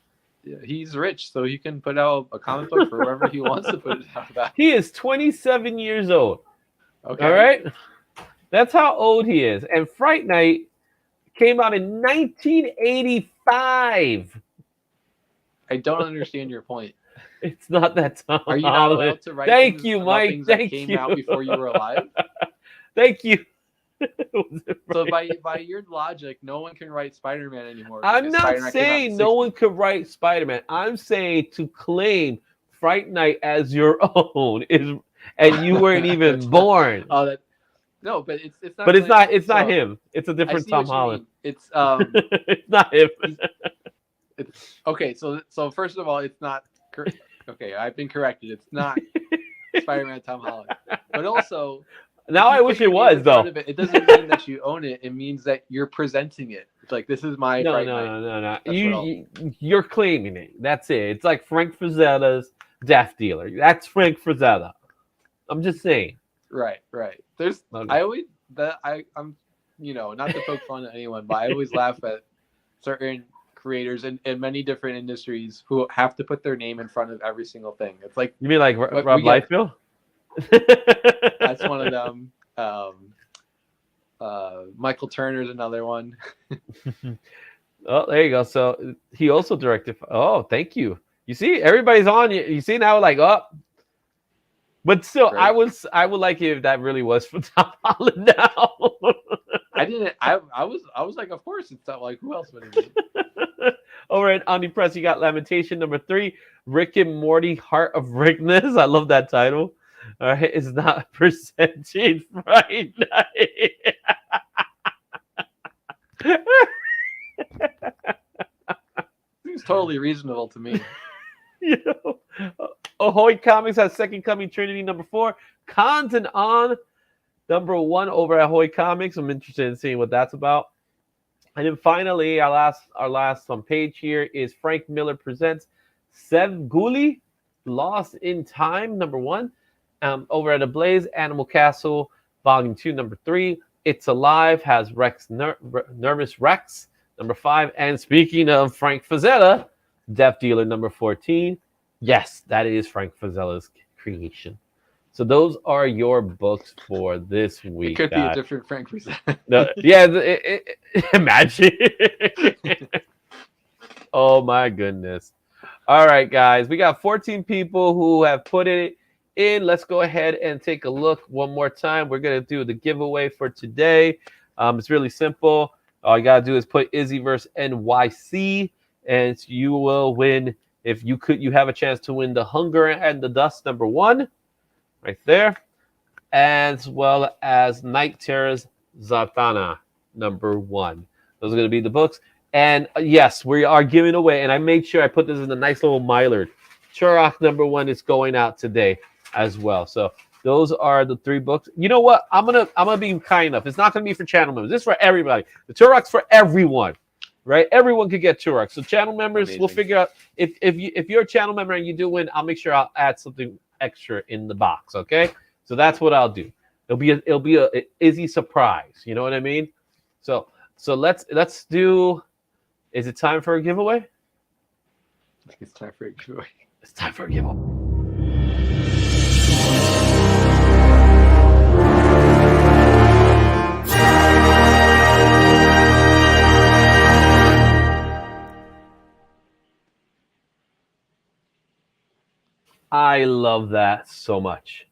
He's rich, so he can put out a comic book for whoever he wants to put it out about. He is 27 years old. Okay. All right? That's how old he is. And Fright Night came out in 1985. I don't understand your point. It's not that Tom Are you not allowed to write Thank you, Mike. things Thank that came you. out before you were alive? Thank you. So by your logic, no one can write Spider-Man anymore. I'm not saying no one could write Spider-Man. I'm saying to claim Fright Night as your own and you weren't even born. No, but it's not. But it's not him. It's a different Tom Holland. It's it's not him. It's okay. So first of all, it's not. Okay, I've been corrected. It's not Spider-Man Tom Holland. But also, now I wish it was though. It doesn't mean that you own it. It means that you're presenting it. It's like this is my. No. You're claiming it. That's it. It's like Frank Frazetta's Death Dealer. That's Frank Frazetta. I'm just saying. Right. There's. Okay. I'm not to poke fun at anyone, but I always laugh at certain creators in many different industries who have to put their name in front of every single thing. It's like you mean like Rob Liefeld? That's one of them. Michael Turner's another one. Oh, there you go. So he also directed. Oh, thank you. You see, everybody's on you. You see now, like but still, great. I would like it if that really was for Tom Holland now. I didn't. I was like, of course it's not. Like, who else would it be? Over at Omnipress, you got Lamentation number 3, Rick and Morty, Heart of Rickness. I love that title. All right, it's not presented Friday night. Seems totally reasonable to me. Ahoy Comics has Second Coming Trinity number 4, Cons and On number 1 over at Ahoy Comics. I'm interested in seeing what that's about. And then finally, our last page here is Frank Miller presents Sev Gully, Lost in Time number 1. Over at Ablaze, Animal Castle, Volume 2, number 3. It's Alive has Rex Nervous Rex, number 5. And speaking of Frank Frazetta, Death Dealer, number 14. Yes, that is Frank Frazetta's creation. So those are your books for this week. It could be a different Frank Frazetta. No, yeah, imagine. Oh, my goodness. All right, guys. We got 14 people who have put it in. Let's go ahead and take a look one more time. We're going to do the giveaway for today. It's really simple. All you got to do is put Izzy versus NYC, and you will win. If you have a chance to win the Hunger and the Dust number 1 right there, as well as Night Terror's Zatanna number 1. Those are going to be the books. And yes, we are giving away, and I made sure I put this in a nice little Mylard. Turok number 1 is going out today as well. So Those are the 3 books. You know what? I'm gonna be kind enough. It's not gonna be for channel members. This is for everybody. The Turok's for everyone, right? Everyone could get Turok. So channel members, Amazing. we'll figure out if you're a channel member and you do win, I'll make sure I'll add something extra in the box. Okay, so that's what I'll do. It'll be a Izzy surprise. You know what I mean? So let's do. Is it time for a giveaway? I think it's time for a giveaway. It's time for a giveaway. I love that so much.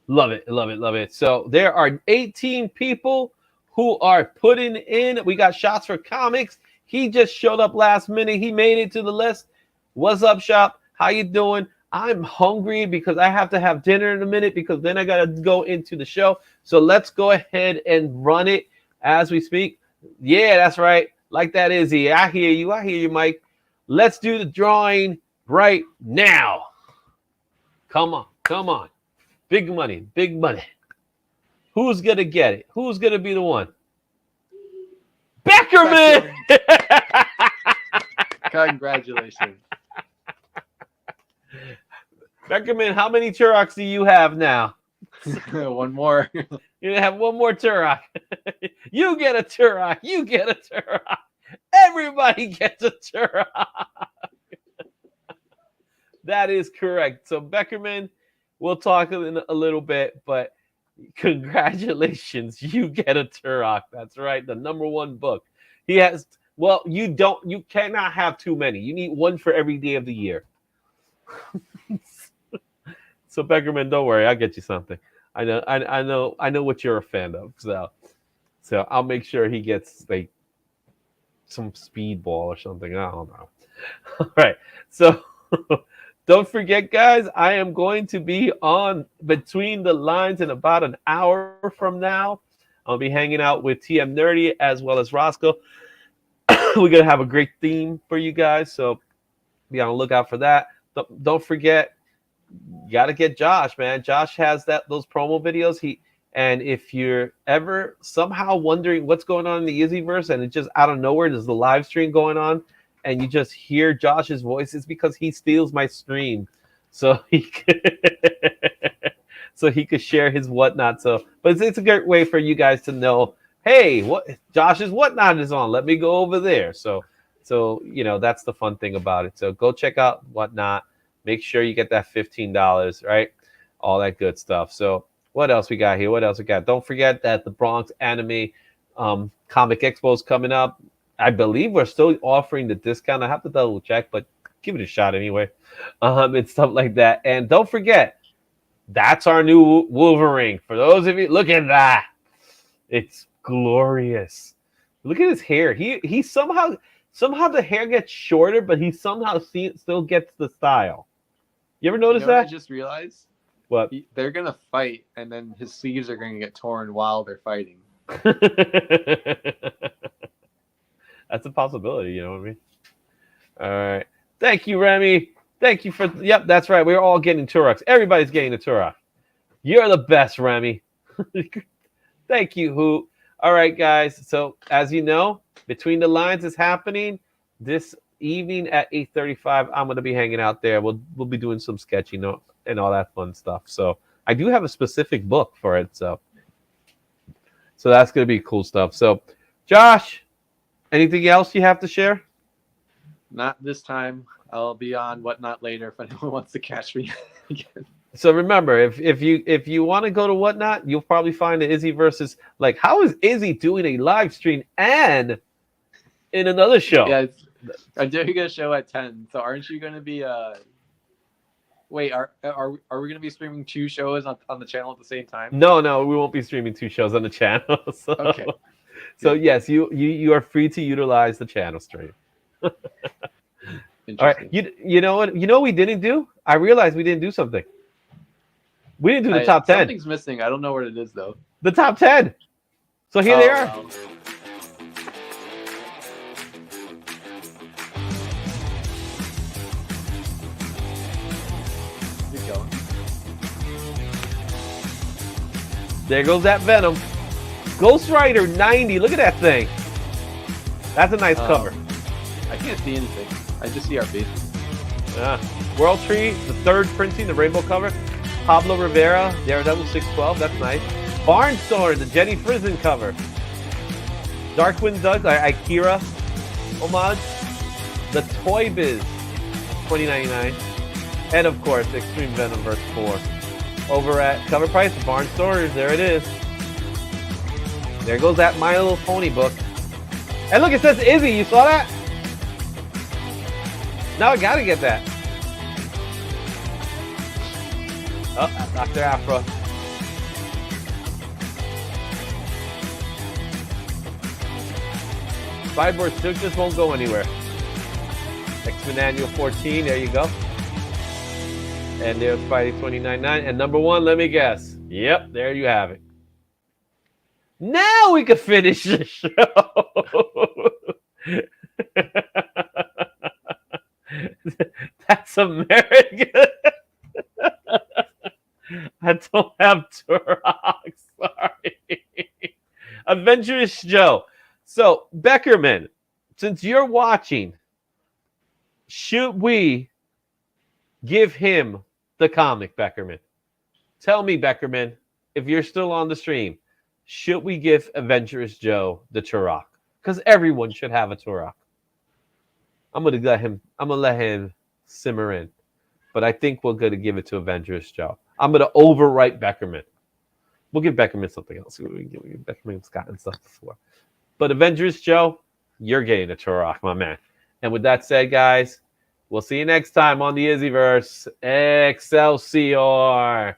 Love it, love it, love it. So there are 18 people who are putting in. We got Shots for Comics. He just showed up last minute. He made it to the list. What's up, Shop? How you doing? I'm hungry because I have to have dinner in a minute because then I got to go into the show. So let's go ahead and run it as we speak. Yeah, that's right. Like that, Izzy. I hear you. I hear you, Mike. Let's do the drawing right now. Come on, come on. Big money, big money. Who's going to get it? Who's going to be the one? Beckerman! Congratulations. Beckerman, how many Turoks do you have now? One more. You have one more Turok. You get a Turok. You get a Turok. Everybody gets a Turok. That is correct. So Beckerman, we'll talk in a little bit, but congratulations, you get a Turok. That's right, the #1 book. He has. Well, you cannot have too many. You need one for every day of the year. So Beckerman, don't worry, I'll get you something. I know what you're a fan of. So I'll make sure he gets like some speedball or something. I don't know. All right, so. Don't forget, guys, I am going to be on Between the Lines in about an hour from now. I'll be hanging out with TM Nerdy as well as Roscoe. We're going to have a great theme for you guys, so be on the lookout for that. Don't forget, you got to get Josh, man. Josh has those promo videos. And if you're ever somehow wondering what's going on in the Izzyverse and it just out of nowhere, there's the live stream going on, and you just hear Josh's voice, it's because he steals my stream, so he could share his whatnot. But it's a great way for you guys to know, hey, what Josh's whatnot is on. Let me go over there. So that's the fun thing about it. So go check out whatnot. Make sure you get that $15, right? All that good stuff. So what else we got here? Don't forget that the Bronx Anime Comic Expo is coming up. I believe we're still offering the discount. I have to double check, but give it a shot anyway. And stuff like that. And don't forget, that's our new Wolverine. For those of you, look at that. It's glorious. Look at his hair. He somehow the hair gets shorter, but he somehow still gets the style. You ever notice that? I just realized. What? They're going to fight, and then his sleeves are going to get torn while they're fighting. That's a possibility, you know what I mean? All right. Thank you, Remy. Thank you for... Yep, that's right. We're all getting Turoks. Everybody's getting a Turok. You're the best, Remy. Thank you, Hoot. All right, guys. So, as you know, Between the Lines is happening this evening at 8:35. I'm going to be hanging out there. We'll be doing some sketching and all that fun stuff. So, I do have a specific book for it. So that's going to be cool stuff. So, Josh... anything else you have to share? Not this time. I'll be on Whatnot later if anyone wants to catch me again. So remember, if you want to go to Whatnot, you'll probably find the Izzy versus, like, how is Izzy doing a live stream and in another show? Yeah, I'm doing a show at 10. So aren't you going to be wait, are we going to be streaming 2 shows on the channel at the same time? No, we won't be streaming 2 shows on the channel. So. Okay. So yes, you are free to utilize the channel stream. All right. You know what? You know what we didn't do? I realized we didn't do something. We didn't do the top 10. Something's missing. I don't know what it is though. The top 10. So here they are. Wow. Keep going. There goes that Venom. Ghost Rider 90. Look at that thing. That's a nice cover. I can't see anything. I just see our faces. World Tree, the third printing, the rainbow cover. Pablo Rivera, Daredevil 612. That's nice. Barnstorm, the Jenny Frison cover. Darkwind Doug, Akira homage. The Toy Biz, $20.99. And of course, Extreme Venomverse 4. Over at cover price, Barnstormers, there it is. There goes that My Little Pony book. And look, it says Izzy. You saw that? Now I gotta get that. Oh, Dr. Afra. Cyborg still just won't go anywhere. X-Men Annual 14, there you go. And there's Spidey 29.9. And number one, let me guess. Yep, there you have it. Now we can finish the show. That's American. I don't have Turok. Sorry. Adventurous Joe. So, Beckerman, since you're watching, should we give him the comic, Beckerman? Tell me, Beckerman, if you're still on the stream, should we give Adventurous Joe the Turok? Because everyone should have a Turok. I'm gonna let him simmer in. But I think we're gonna give it to Adventurous Joe. I'm gonna overwrite Beckerman. We'll give Beckerman something else. We give Beckerman Scott and stuff before. But Adventurous Joe, you're getting a Turok, my man. And with that said, guys, we'll see you next time on the Izzyverse. Excelsior!